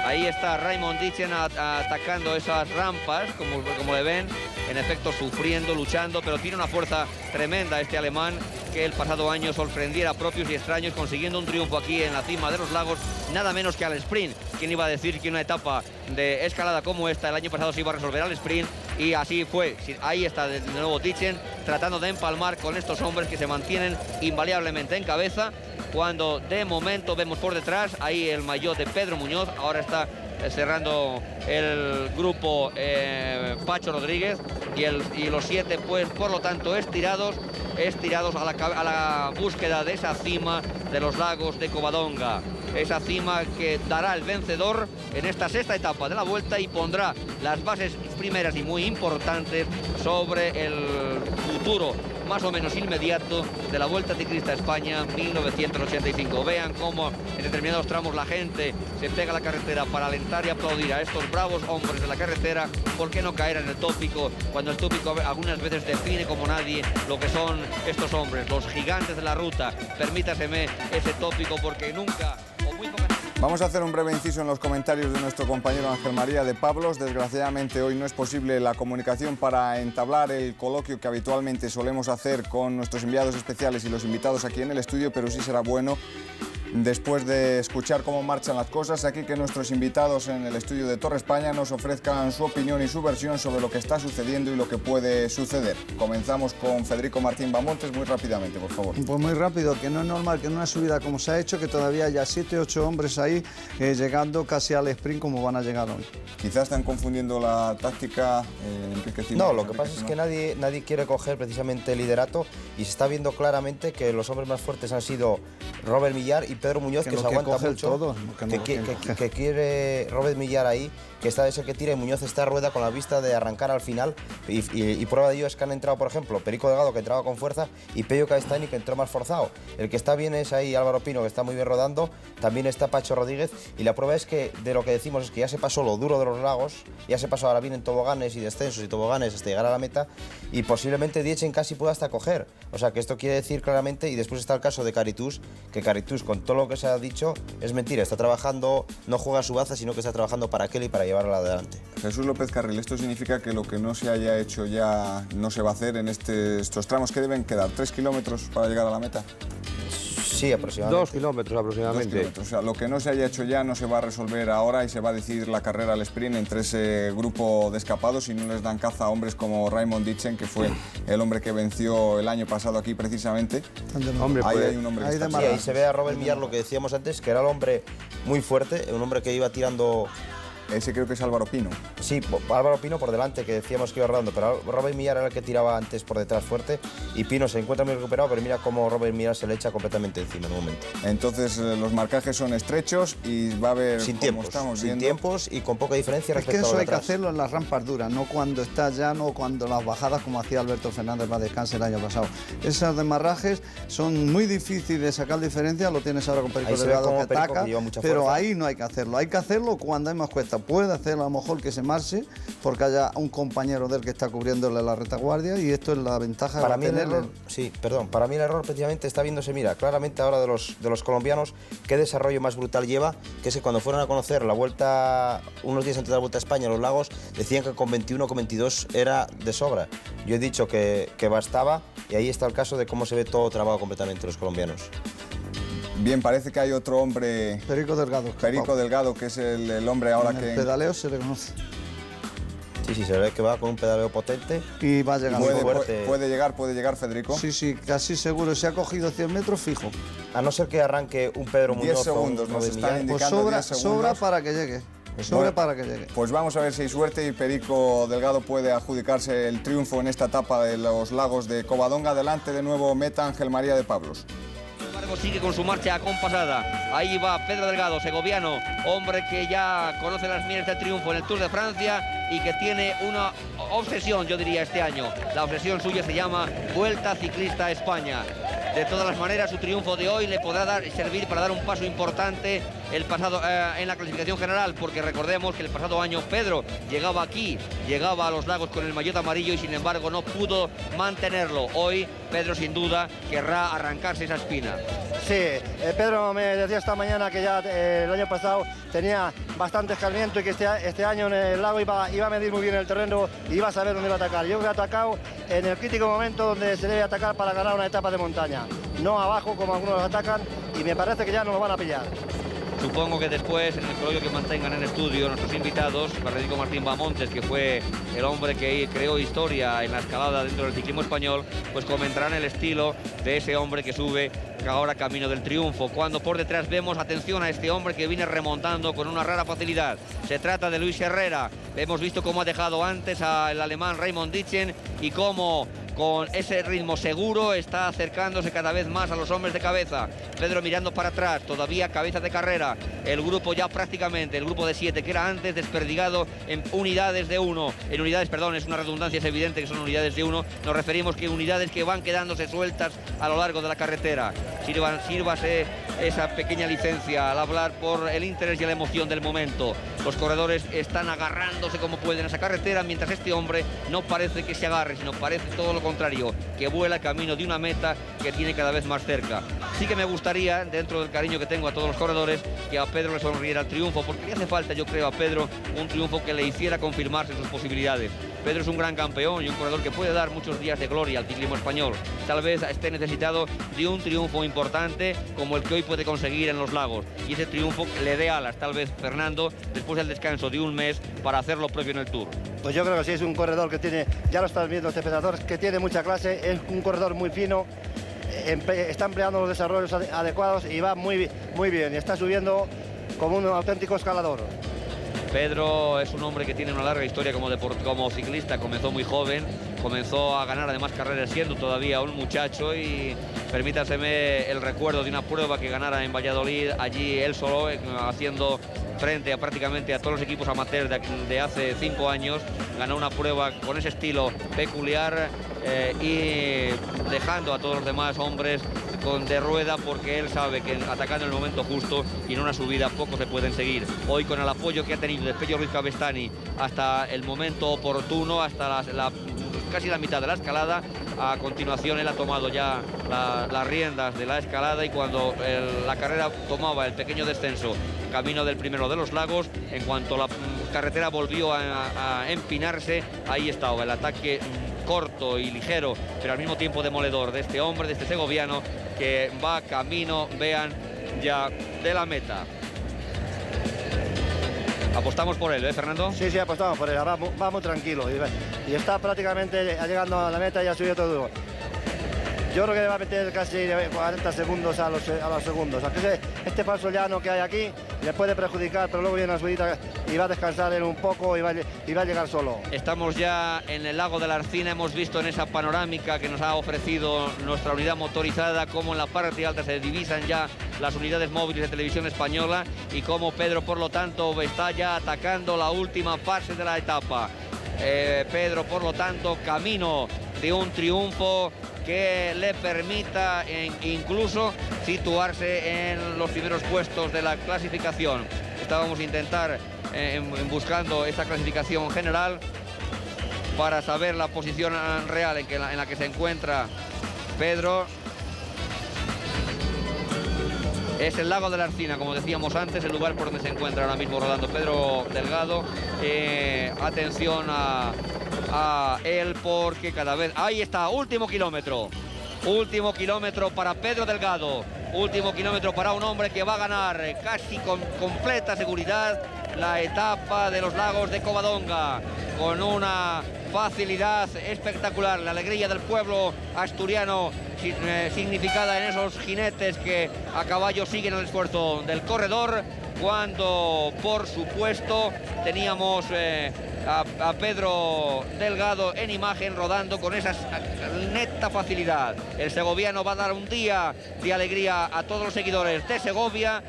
Ahí está Raymond Ditchen atacando esas rampas, como le ven, en efecto sufriendo, luchando, pero tiene una fuerza tremenda este alemán, que el pasado año sorprendiera a propios y extraños consiguiendo un triunfo aquí en la cima de los lagos, nada menos que al sprint. ¿Quién iba a decir que una etapa de escalada como esta el año pasado se iba a resolver al sprint? Y así fue. Ahí está de nuevo Ditchen tratando de empalmar con estos hombres que se mantienen invariablemente en cabeza, cuando de momento vemos por detrás ahí el maillot de Pedro Muñoz. Ahora está cerrando el grupo Pacho Rodríguez y los 7, pues por lo tanto estirados a la búsqueda de esa cima de los lagos de Covadonga, esa cima que dará el vencedor en esta sexta etapa de la Vuelta y pondrá las bases primeras y muy importantes sobre el futuro más o menos inmediato de la Vuelta Ciclista a España 1985. Vean cómo en determinados tramos la gente se pega a la carretera para alentar y aplaudir a estos bravos hombres de la carretera. ¿Por qué no caer en el tópico, cuando el tópico algunas veces define como nadie lo que son estos hombres, los gigantes de la ruta? Permítaseme ese tópico, porque nunca o muy pocas... Vamos a hacer un breve inciso en los comentarios de nuestro compañero Ángel María de Pablos. Desgraciadamente hoy no es posible la comunicación para entablar el coloquio que habitualmente solemos hacer con nuestros enviados especiales y los invitados aquí en el estudio, pero sí será bueno, después de escuchar cómo marchan las cosas aquí, que nuestros invitados en el estudio de Torre España nos ofrezcan su opinión y su versión sobre lo que está sucediendo y lo que puede suceder. Comenzamos con Federico Martín Bamontes, muy rápidamente, por favor. Pues muy rápido, que no es normal que en una subida como se ha hecho, que todavía haya 7 o 8 hombres ahí llegando casi al sprint como van a llegar hoy. Quizás están confundiendo la táctica, Enrique Cimino. No, lo que pasa es que nadie quiere coger precisamente el liderato, y se está viendo claramente que los hombres más fuertes han sido Robert Millar y Pedro Muñoz, que se aguanta mucho, que quiere Robert Millar ahí, que está ese que tira, y Muñoz está a rueda con la vista de arrancar al final, y prueba de ello es que han entrado, por ejemplo, Perico Delgado, que entraba con fuerza, y Pello Castañi, que entró más forzado. El que está bien es ahí Álvaro Pino, que está muy bien rodando, también está Pacho Rodríguez, y la prueba es que de lo que decimos es que ya se pasó lo duro de los lagos, ya se pasó, ahora vienen toboganes y descensos y toboganes hasta llegar a la meta, y posiblemente Ditchen casi pueda hasta coger, O sea, que esto quiere decir claramente, y después está el caso de Caritus, que Caritus, con todo lo que se ha dicho, es mentira. Está trabajando, no juega a su baza, sino que está trabajando para Kelly para llevarla adelante. Jesús López Carril, esto significa que lo que no se haya hecho ya no se va a hacer en estos tramos que deben quedar, 3 kilómetros para llegar a la meta. Sí, aproximadamente. 2 kilómetros aproximadamente. 2 kilómetros. O sea, lo que no se haya hecho ya no se va a resolver ahora y se va a decidir la carrera al sprint entre ese grupo de escapados y no les dan caza a hombres como Raymond Ditchen, que fue el hombre que venció el año pasado aquí precisamente. Hombre, ahí pues, hay un hombre que está Sí, ahí se ve a Robert Millar, lo que decíamos antes, que era el hombre muy fuerte, un hombre que iba tirando... Ese creo que es Álvaro Pino. Sí, Álvaro Pino por delante, que decíamos que iba rodando, pero Robert Millar era el que tiraba antes por detrás fuerte y Pino se encuentra muy recuperado, pero mira cómo Robert Millar se le echa completamente encima en un momento. Entonces los marcajes son estrechos y va a haber, sin como tiempos, estamos sin viendo, tiempos y con poca diferencia respecto a eso lo de hay que atrás. hacerlo en las rampas duras, no cuando está llano o cuando las bajadas, como hacía Alberto Fernández para descansar el año pasado. Esos demarrajes son muy difíciles de sacar diferencia, lo tienes ahora con Perico Delgado que ataca, pero ahí no hay que hacerlo cuando hay más cuesta. Puede hacerlo a lo mejor que se marche porque haya un compañero de él que está cubriéndole la retaguardia y esto es la ventaja para de mí tenerlo. Para mí el error precisamente está viéndose, mira, claramente ahora de los colombianos, qué desarrollo más brutal lleva, que es que cuando fueron a conocer la vuelta, unos días antes de la Vuelta a España, los Lagos, decían que con 21 con 22 era de sobra. Yo he dicho que bastaba y ahí está el caso de cómo se ve todo trabado completamente los colombianos. Bien, parece que hay otro hombre, Perico Delgado. Perico Delgado, que es el hombre ahora en que... el pedaleo se le conoce. Sí, se ve que va con un pedaleo potente. Y va a llegar muy fuerte. Puede llegar, Federico. Sí, casi seguro. Se ha cogido 100 metros fijo. A no ser que arranque un Pedro Muñoz. 10 segundos nos están indicando. Pues sobra para que llegue. Para que llegue. Pues vamos a ver si hay suerte y Perico Delgado puede adjudicarse el triunfo en esta etapa de los Lagos de Covadonga. Adelante de nuevo meta Ángel María de Pablos. Sigue con su marcha acompasada. Ahí va Pedro Delgado, segoviano, hombre que ya conoce las mieles del triunfo en el Tour de Francia y que tiene una obsesión, yo diría, este año. La obsesión suya se llama Vuelta Ciclista a España. De todas las maneras, su triunfo de hoy le podrá servir para dar un paso importante en la clasificación general, porque recordemos que el pasado año Pedro llegaba aquí, llegaba a los Lagos con el maillot amarillo y sin embargo no pudo mantenerlo. Hoy Pedro sin duda querrá arrancarse esa espina. Sí, Pedro me decía esta mañana que ya el año pasado tenía bastante escalamiento y que este año en el lago iba a medir muy bien el terreno y iba a saber dónde iba a atacar. Yo creo que ha atacado en el crítico momento donde se debe atacar para ganar una etapa de montaña, no abajo como algunos atacan, y me parece que ya no lo van a pillar. Supongo que después, en el coloquio que mantengan en estudio nuestros invitados, Federico Martín Bamontes, que fue el hombre que creó historia en la escalada dentro del ciclismo español, pues comentarán el estilo de ese hombre que sube ahora camino del triunfo. Cuando por detrás vemos, atención a este hombre que viene remontando con una rara facilidad. Se trata de Luis Herrera. Hemos visto cómo ha dejado antes al alemán Raymond Ditchen y cómo con ese ritmo seguro está acercándose cada vez más a los hombres de cabeza. Pedro mirando para atrás, todavía cabeza de carrera. El grupo ya prácticamente, el grupo de 7 que era antes, desperdigado en unidades de 1. En unidades, perdón, es una redundancia, es evidente que son unidades de 1. Nos referimos que unidades que van quedándose sueltas a lo largo de la carretera. Sírvase esa pequeña licencia al hablar por el interés y la emoción del momento. Los corredores están agarrándose como pueden a esa carretera, mientras este hombre no parece que se agarre, sino parece todo lo contrario, que vuela camino de una meta que tiene cada vez más cerca. Sí que me gustaría, dentro del cariño que tengo a todos los corredores, que a Pedro le sonriera el triunfo, porque le hace falta, yo creo, a Pedro un triunfo que le hiciera confirmarse sus posibilidades. Pedro es un gran campeón y un corredor que puede dar muchos días de gloria al ciclismo español. Tal vez esté necesitado de un triunfo importante como el que hoy puede conseguir en los Lagos, y ese triunfo le dé alas, tal vez, Fernando, después del descanso de un mes, para hacer lo propio en el Tour. Pues yo creo que sí, es un corredor que tiene, ya lo están viendo los espectadores, que tiene mucha clase, es un corredor muy fino, está empleando los desarrollos adecuados y va muy bien, y está subiendo como un auténtico escalador. Pedro es un hombre que tiene una larga historia como ciclista, comenzó muy joven, comenzó a ganar además carreras siendo todavía un muchacho, y permítaseme el recuerdo de una prueba que ganara en Valladolid, allí él solo, haciendo frente a prácticamente a todos los equipos amateurs de hace 5 años, ganó una prueba con ese estilo peculiar y dejando a todos los demás hombres de rueda, porque él sabe que atacando en el momento justo y en una subida pocos se pueden seguir. Hoy, con el apoyo que ha tenido de Pello Ruiz Cabestany hasta el momento oportuno, hasta casi la mitad de la escalada, A continuación él ha tomado ya las riendas de la escalada, y cuando la carrera tomaba el pequeño descenso camino del Primero de los Lagos, en cuanto la carretera volvió a empinarse, ahí estaba el ataque corto y ligero, pero al mismo tiempo demoledor de este hombre, de este segoviano, que va camino, vean, ya de la meta. Apostamos por él, ¿eh, Fernando? Sí, sí, apostamos por él, va muy tranquilo y está prácticamente llegando a la meta y ha subido todo duro. Yo creo que le va a meter casi 40 segundos a los segundos. Aunque este paso llano que hay aquí le puede perjudicar, pero luego viene la subidita y va a descansar él un poco y va a llegar solo. Estamos ya en el lago de la Arcina. Hemos visto en esa panorámica que nos ha ofrecido nuestra unidad motorizada cómo en la parte alta se divisan ya las unidades móviles de Televisión Española, y cómo Pedro, por lo tanto, está ya atacando la última fase de la etapa. Pedro, por lo tanto, camino de un triunfo que le permita incluso situarse en los primeros puestos de la clasificación. Estábamos buscando esta clasificación general para saber la posición real en la que se encuentra Pedro. Es el lago de la Arcina, como decíamos antes, el lugar por donde se encuentra ahora mismo rodando Pedro Delgado. Atención a él, porque cada vez... Ahí está, último kilómetro para Pedro Delgado, último kilómetro para un hombre que va a ganar casi con completa seguridad la etapa de los lagos de Covadonga, con una facilidad espectacular. La alegría del pueblo asturiano significada en esos jinetes que a caballo siguen el esfuerzo del corredor, cuando por supuesto teníamos a Pedro Delgado en imagen rodando con esa neta facilidad. El segoviano va a dar un día de alegría a todos los seguidores de Segovia.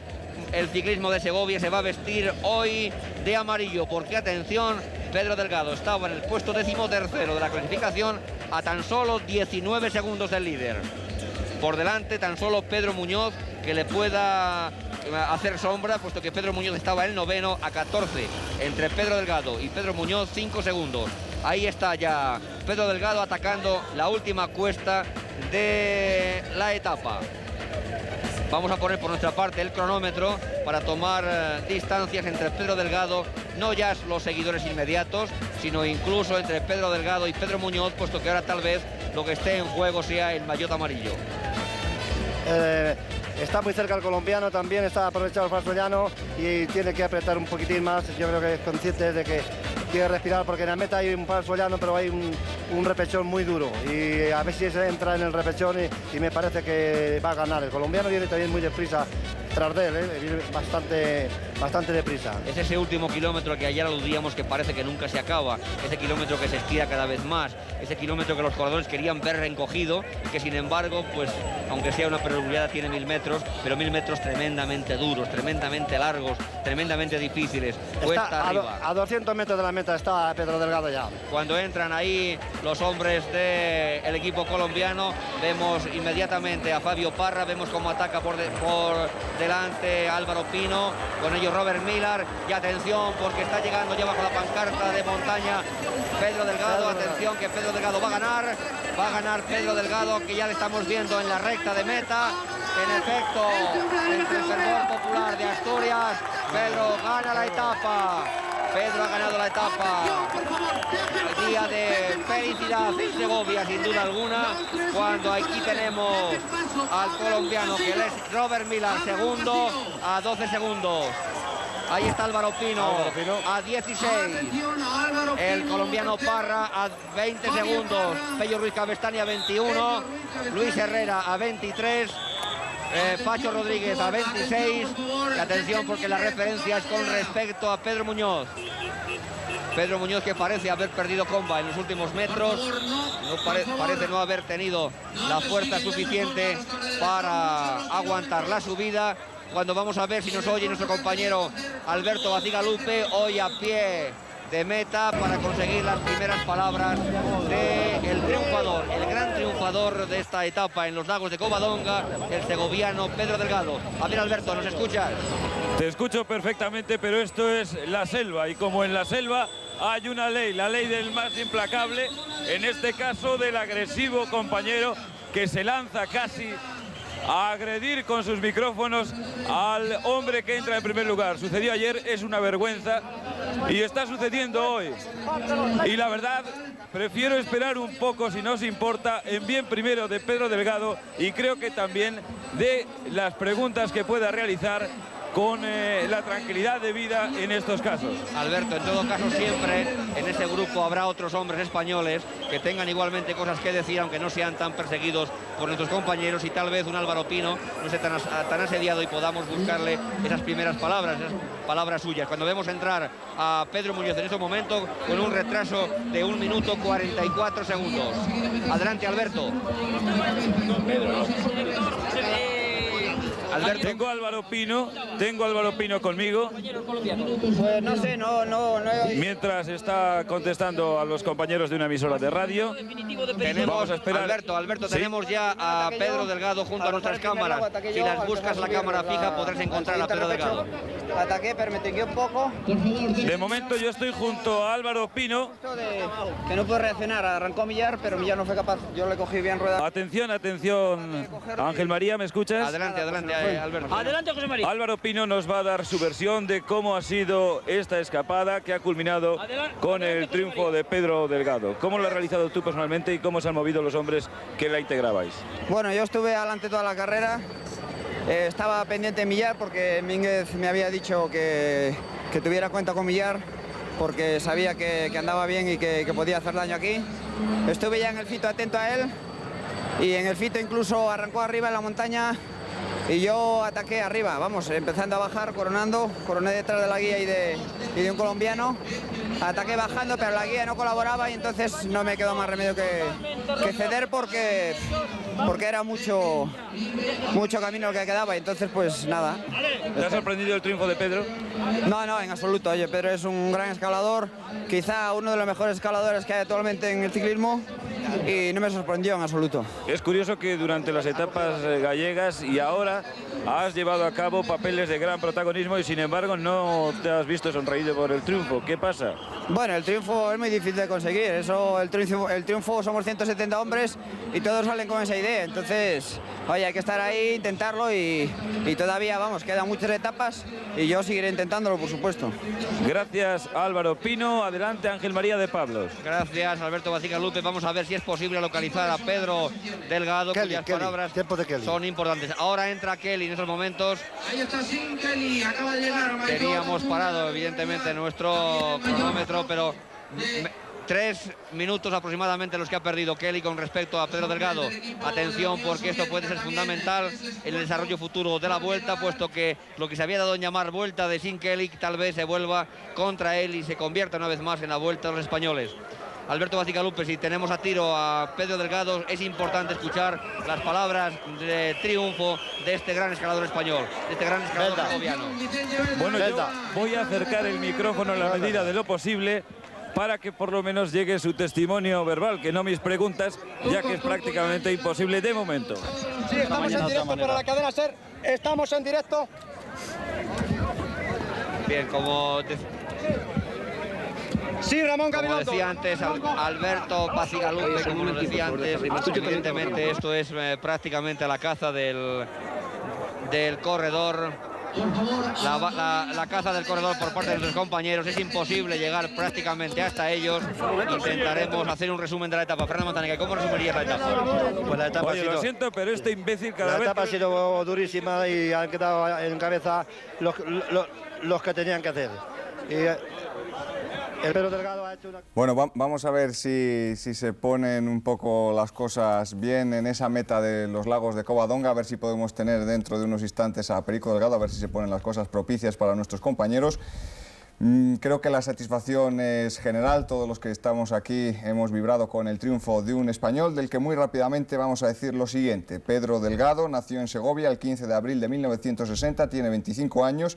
El ciclismo de Segovia se va a vestir hoy de amarillo, porque atención, Pedro Delgado estaba en el puesto 13º de la clasificación, a tan solo 19 segundos del líder. Por delante tan solo Pedro Muñoz, que le pueda hacer sombra, puesto que Pedro Muñoz estaba en el 9º, a 14. Entre Pedro Delgado y Pedro Muñoz, 5 segundos. Ahí está ya Pedro Delgado atacando la última cuesta de la etapa. Vamos a poner por nuestra parte el cronómetro para tomar distancias entre Pedro Delgado, no ya los seguidores inmediatos, sino incluso entre Pedro Delgado y Pedro Muñoz, puesto que ahora tal vez lo que esté en juego sea el maillot amarillo. Está muy cerca el colombiano, también está aprovechado el falso llano y tiene que apretar un poquitín más. Yo creo que es consciente de que quiere respirar, porque en la meta hay un falso llano, pero hay un repechón muy duro, y a ver si se entra en el repechón y me parece que va a ganar. El colombiano viene también muy deprisa tras de él, viene bastante deprisa. Es ese último kilómetro que ayer aludíamos, que parece que nunca se acaba, ese kilómetro que se estira cada vez más, ese kilómetro que los corredores querían ver encogido, y que sin embargo, pues aunque sea una perogrullada, tiene 1000 metros, pero 1000 metros tremendamente duros, tremendamente largos, tremendamente difíciles. Está a 200 metros de la meta está Pedro Delgado ya. Cuando entran ahí los hombres del equipo colombiano, vemos inmediatamente a Fabio Parra, vemos cómo ataca por delante Álvaro Pino, con ellos Robert Millar, y atención porque está llegando ya bajo la pancarta de montaña Pedro Delgado. Atención que Pedro Delgado va a ganar Pedro Delgado, que ya le estamos viendo en la recta de meta. En efecto, entre el fervor popular de Asturias, Pedro gana la etapa. Pedro ha ganado la etapa. El día de felicidad en Segovia, sin duda alguna, cuando aquí tenemos al colombiano, que es Robert Millar, segundo, a 12 segundos. Ahí está Álvaro Pino a 16. El colombiano Parra a 20 segundos. Pello Ruiz Cabestany a 21. Luis Herrera a 23. Pacho Rodríguez a 26. Y atención porque la referencia es con respecto a Pedro Muñoz. Pedro Muñoz, que parece haber perdido comba en los últimos metros, parece no haber tenido la fuerza suficiente para aguantar la subida. Cuando vamos a ver si nos oye nuestro compañero Alberto Bacigalupe, hoy a pie de meta, para conseguir las primeras palabras del triunfador, el gran triunfador de esta etapa en los lagos de Covadonga, el segoviano Pedro Delgado. A ver, Alberto, ¿nos escuchas? Te escucho perfectamente, pero esto es la selva, y como en la selva hay una ley, la ley del más implacable, en este caso del agresivo compañero que se lanza casi a agredir con sus micrófonos al hombre que entra en primer lugar. Sucedió ayer, es una vergüenza, y está sucediendo hoy. Y la verdad, prefiero esperar un poco, si no os importa, en bien primero de Pedro Delgado, y creo que también de las preguntas que pueda realizar con la tranquilidad de vida en estos casos. Alberto, en todo caso siempre en ese grupo habrá otros hombres españoles que tengan igualmente cosas que decir, aunque no sean tan perseguidos por nuestros compañeros, y tal vez un Álvaro Pino no esté tan asediado y podamos buscarle esas primeras palabras, esas palabras suyas. Cuando vemos entrar a Pedro Muñoz en este momento con un retraso de 1 minuto 44 segundos. Adelante, Alberto. Alberto. Tengo a Álvaro Pino conmigo. Pues no sé, no he oído. Mientras está contestando a los compañeros de una emisora de radio. Vamos a esperar. Alberto, ¿sí? Tenemos ya a Pedro Delgado junto a nuestras cámaras. Si las buscas la cámara fija podrás encontrar a Pedro Delgado. Ataqué, pero me tengué un poco. De momento yo estoy junto a Álvaro Pino. Que no puede reaccionar, arrancó Millar, pero Millar no fue capaz. Yo le cogí bien rueda. Atención, Ángel María, ¿me escuchas? Adelante, Alberto. Adelante, José María. Álvaro Pino nos va a dar su versión de cómo ha sido esta escapada que ha culminado con el triunfo de Pedro Delgado. ¿Cómo lo has realizado tú personalmente y cómo se han movido los hombres que la integrabais? Bueno, yo estuve adelante toda la carrera. Estaba pendiente de Millar porque Mínguez me había dicho que tuviera cuenta con Millar porque sabía que andaba bien y que podía hacer daño aquí. Estuve ya en el fito atento a él y en el fito incluso arrancó arriba en la montaña y yo ataqué arriba, vamos, empezando a bajar, coroné detrás de la guía y de un colombiano. Ataqué bajando, pero la guía no colaboraba y entonces no me quedó más remedio que ceder porque era mucho camino el que quedaba y entonces pues nada. ¿Te ha sorprendido el triunfo de Pedro? No, en absoluto. Oye, Pedro es un gran escalador, quizá uno de los mejores escaladores que hay actualmente en el ciclismo y no me sorprendió en absoluto. Es curioso que durante las etapas gallegas y ahora has llevado a cabo papeles de gran protagonismo y sin embargo no te has visto sonreído por el triunfo. ¿Qué pasa? Bueno, el triunfo es muy difícil de conseguir. El triunfo somos 170 hombres y todos salen con esa idea. Entonces, oye, hay que estar ahí, intentarlo y todavía, vamos, quedan muchas etapas y yo seguiré intentándolo, por supuesto. Gracias, Álvaro Pino. Adelante, Ángel María de Pablos. Gracias, Alberto Bacigalupe. Vamos a ver si es posible localizar a Pedro Delgado, cuyas palabras son importantes. Ahora entra Kelly en estos momentos. Ahí está sin Kelly, acaba de llegar. Teníamos parado, evidentemente, nuestro cronómetro, pero 3 minutos aproximadamente los que ha perdido Kelly con respecto a Pedro Delgado. Atención, porque esto puede ser fundamental en el desarrollo futuro de la vuelta, puesto que lo que se había dado en llamar vuelta de Sin Kelly tal vez se vuelva contra él y se convierta una vez más en la vuelta de los españoles. Alberto Bacigalupe, si tenemos a tiro a Pedro Delgado, es importante escuchar las palabras de triunfo de este gran escalador español, de este gran escalador segoviano. Bueno, yo voy a acercar el micrófono en la medida de lo posible para que por lo menos llegue su testimonio verbal, que no mis preguntas, ya que es prácticamente imposible de momento. Sí, estamos en directo para la cadena SER, estamos en directo. Bien, como decía antes Alberto Bacigalupe, como nos decía antes, evidentemente esto es prácticamente la caza del corredor. La caza del corredor por parte de nuestros compañeros. Es imposible llegar prácticamente hasta ellos. Intentaremos hacer un resumen de la etapa. Fernando Montaneca, ¿cómo resumirías la etapa? Pues la etapa lo siento, pero este imbécil cada vez... La etapa ha sido durísima y han quedado en cabeza los que tenían que hacer. El Pedro Delgado ha hecho una... Bueno, vamos a ver si se ponen un poco las cosas bien en esa meta de los lagos de Covadonga, a ver si podemos tener dentro de unos instantes a Perico Delgado, a ver si se ponen las cosas propicias para nuestros compañeros. Creo que la satisfacción es general, todos los que estamos aquí hemos vibrado con el triunfo de un español, del que muy rápidamente vamos a decir lo siguiente. Pedro Delgado nació en Segovia el 15 de abril de 1960, tiene 25 años,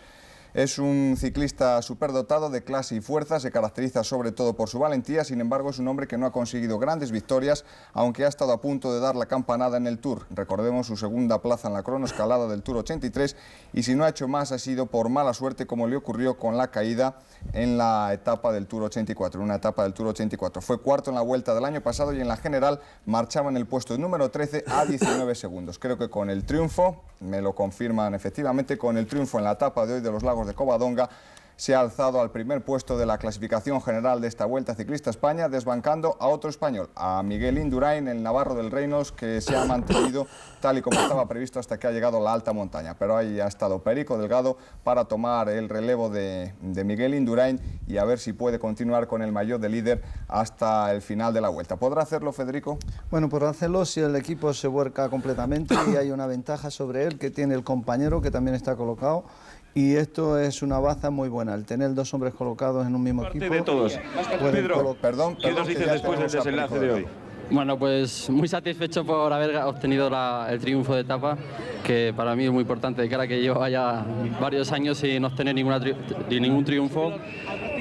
Es un ciclista superdotado de clase y fuerza, se caracteriza sobre todo por su valentía, sin embargo es un hombre que no ha conseguido grandes victorias, aunque ha estado a punto de dar la campanada en el Tour. Recordemos su segunda plaza en la cronoescalada del Tour 83 y si no ha hecho más ha sido por mala suerte, como le ocurrió con la caída en la etapa del Tour 84, una etapa del Tour 84. Fue cuarto en la Vuelta del año pasado y en la general marchaba en el puesto número 13 a 19 segundos. Creo que con el triunfo, me lo confirman efectivamente, con el triunfo en la etapa de hoy de los Lagos de Covadonga, se ha alzado al primer puesto de la clasificación general de esta Vuelta Ciclista España, desbancando a otro español, a Miguel Indurain, el navarro del Reinos, que se ha mantenido tal y como estaba previsto hasta que ha llegado a la alta montaña. Pero ahí ha estado Perico Delgado para tomar el relevo de Miguel Indurain y a ver si puede continuar con el maillot de líder hasta el final de la Vuelta. ¿Podrá hacerlo, Federico? Bueno, podrá hacerlo si el equipo se vuelca completamente y hay una ventaja sobre él que tiene el compañero, que también está colocado. Y esto es una baza muy buena, el tener dos hombres colocados en un mismo equipo. De todos. Pedro, ¿qué nos dices después del desenlace de hoy? Bueno, pues muy satisfecho por haber obtenido el triunfo de etapa, que para mí es muy importante, de cara a que llevo ya varios años sin obtener ningún triunfo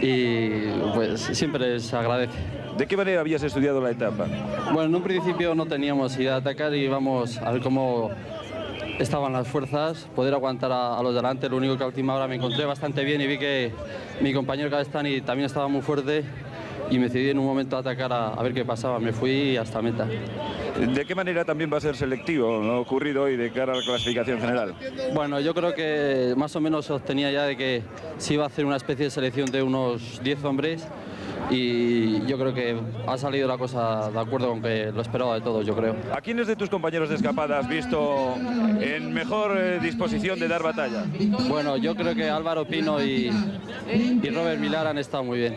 y pues siempre se agradece. ¿De qué manera habías estudiado la etapa? Bueno, en un principio no teníamos idea de atacar y íbamos a ver cómo estaban las fuerzas, poder aguantar a los delante. Lo único que a última hora me encontré bastante bien y vi que mi compañero Cabestany también estaba muy fuerte y me decidí en un momento a atacar a ver qué pasaba. Me fui hasta meta. ¿De qué manera también va a ser selectivo lo ocurrido hoy de cara a la clasificación general? Bueno, yo creo que más o menos sostenía ya de que se iba a hacer una especie de selección de unos 10 hombres y yo creo que ha salido la cosa de acuerdo con que lo esperaba de todos, yo creo. ¿A quiénes de tus compañeros de escapada has visto en mejor disposición de dar batalla? Bueno, yo creo que Álvaro Pino y Robert Millar han estado muy bien.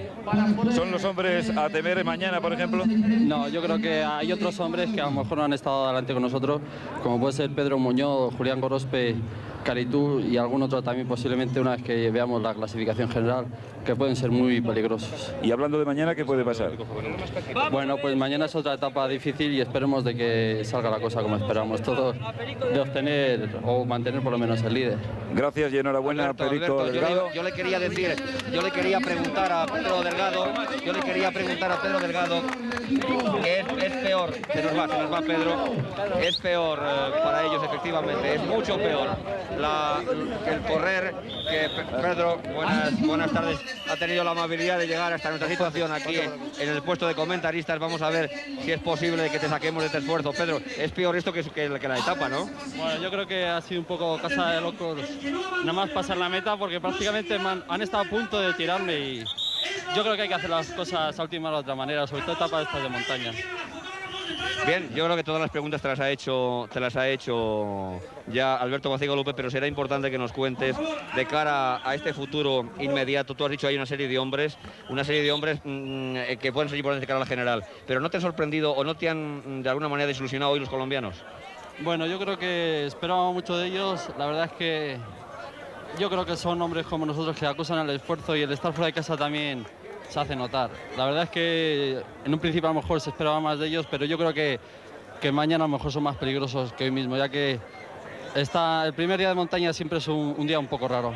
¿Son los hombres a temer mañana, por ejemplo? No, yo creo que hay otros hombres que a lo mejor no han estado adelante con nosotros, como puede ser Pedro Muñoz, Julián Gorospe, Caritú y algún otro también posiblemente una vez que veamos la clasificación general, que pueden ser muy peligrosos. Y hablando de mañana, ¿qué puede pasar? Bueno, pues mañana es otra etapa difícil y esperemos de que salga la cosa como esperamos todos, de obtener o mantener por lo menos el líder. Gracias y enhorabuena, Perico Delgado. Yo le quería decir, yo le quería preguntar a Pedro Delgado, es peor, se nos va Pedro, es peor para ellos efectivamente, es mucho peor el correr que Pedro, buenas tardes, ha tenido la amabilidad de llegar hasta nuestra situación aquí en el puesto de comentaristas. Vamos a ver si es posible que te saquemos de este esfuerzo. Pedro, es peor esto que la etapa, ¿no? Bueno, yo creo que ha sido un poco casa de locos nada más pasar la meta porque prácticamente han estado a punto de tirarme y yo creo que hay que hacer las cosas a última hora de otra manera, sobre todo etapas estas de montaña. Bien, yo creo que todas las preguntas te las ha hecho ya Alberto Maceiga Lupe, pero será importante que nos cuentes de cara a este futuro inmediato. Tú has dicho hay una serie de hombres que pueden ser importantes de cara a la general, pero ¿no te han sorprendido o no te han de alguna manera desilusionado hoy los colombianos? Bueno, yo creo que esperábamos mucho de ellos. La verdad es que yo creo que son hombres como nosotros que acusan el esfuerzo y el estar fuera de casa también se hace notar. La verdad es que en un principio a lo mejor se esperaba más de ellos, pero yo creo que mañana a lo mejor son más peligrosos que hoy mismo, ya que el primer día de montaña siempre es un día un poco raro.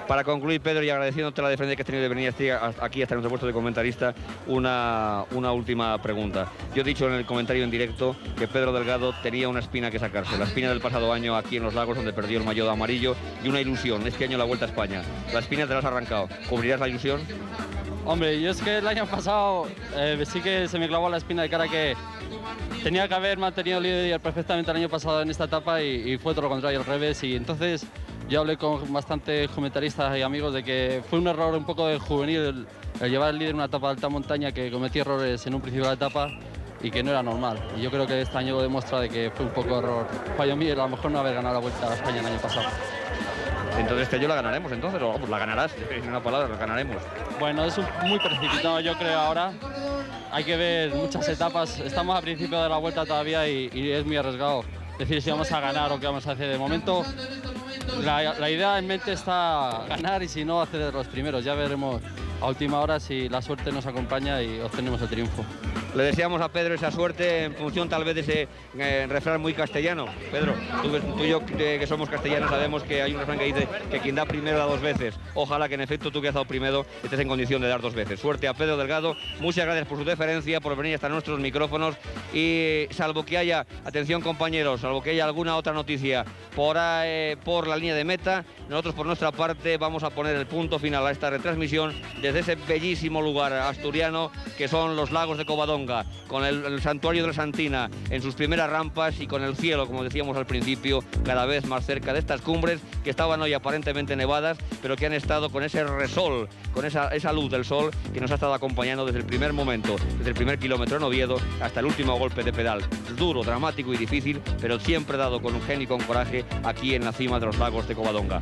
Para concluir, Pedro, y agradeciéndote la defensa que has tenido de venir aquí hasta nuestro puesto de comentarista, una última pregunta. Yo he dicho en el comentario en directo que Pedro Delgado tenía una espina que sacarse, la espina del pasado año aquí en los Lagos, donde perdió el maillot amarillo, y una ilusión, este año la Vuelta a España. La espina te la has arrancado, ¿cubrirás la ilusión? Hombre, yo es que el año pasado sí que se me clavó la espina de cara que tenía que haber mantenido el líder perfectamente el año pasado en esta etapa y fue todo lo contrario, al revés. Y entonces yo hablé con bastantes comentaristas y amigos de que fue un error un poco de juvenil el llevar el líder en una etapa de alta montaña, que cometí errores en un principio de la etapa y que no era normal. Y yo creo que este año lo demuestra de que fue un poco error fallo mío, a lo mejor no haber ganado la Vuelta a España el año pasado. Entonces este año la ganaremos, entonces, o la ganarás, en una palabra, la ganaremos. Bueno, es muy precipitado, yo creo, ahora. Hay que ver muchas etapas, estamos a principio de la Vuelta todavía y es muy arriesgado decir si vamos a ganar o qué vamos a hacer. De momento, la idea en mente está ganar y si no, hacer de los primeros. Ya veremos a última hora si la suerte nos acompaña y obtenemos el triunfo. Le deseamos a Pedro esa suerte en función tal vez de ese refrán muy castellano. Pedro, tú y yo que somos castellanos sabemos que hay un refrán que dice que quien da primero da dos veces. Ojalá que en efecto tú que has dado primero estés en condición de dar dos veces. Suerte a Pedro Delgado, muchas gracias por su deferencia, por venir hasta nuestros micrófonos y salvo que haya, atención compañeros, salvo que haya alguna otra noticia por la línea de meta, nosotros por nuestra parte vamos a poner el punto final a esta retransmisión desde ese bellísimo lugar asturiano que son los lagos de Covadonga, con el santuario de la Santina en sus primeras rampas y con el cielo, como decíamos al principio, cada vez más cerca de estas cumbres que estaban hoy aparentemente nevadas, pero que han estado con ese resol, con esa luz del sol que nos ha estado acompañando desde el primer momento, desde el primer kilómetro en Oviedo hasta el último golpe de pedal. Duro, dramático y difícil, pero siempre dado con un genio y con coraje aquí en la cima de los lagos de Covadonga.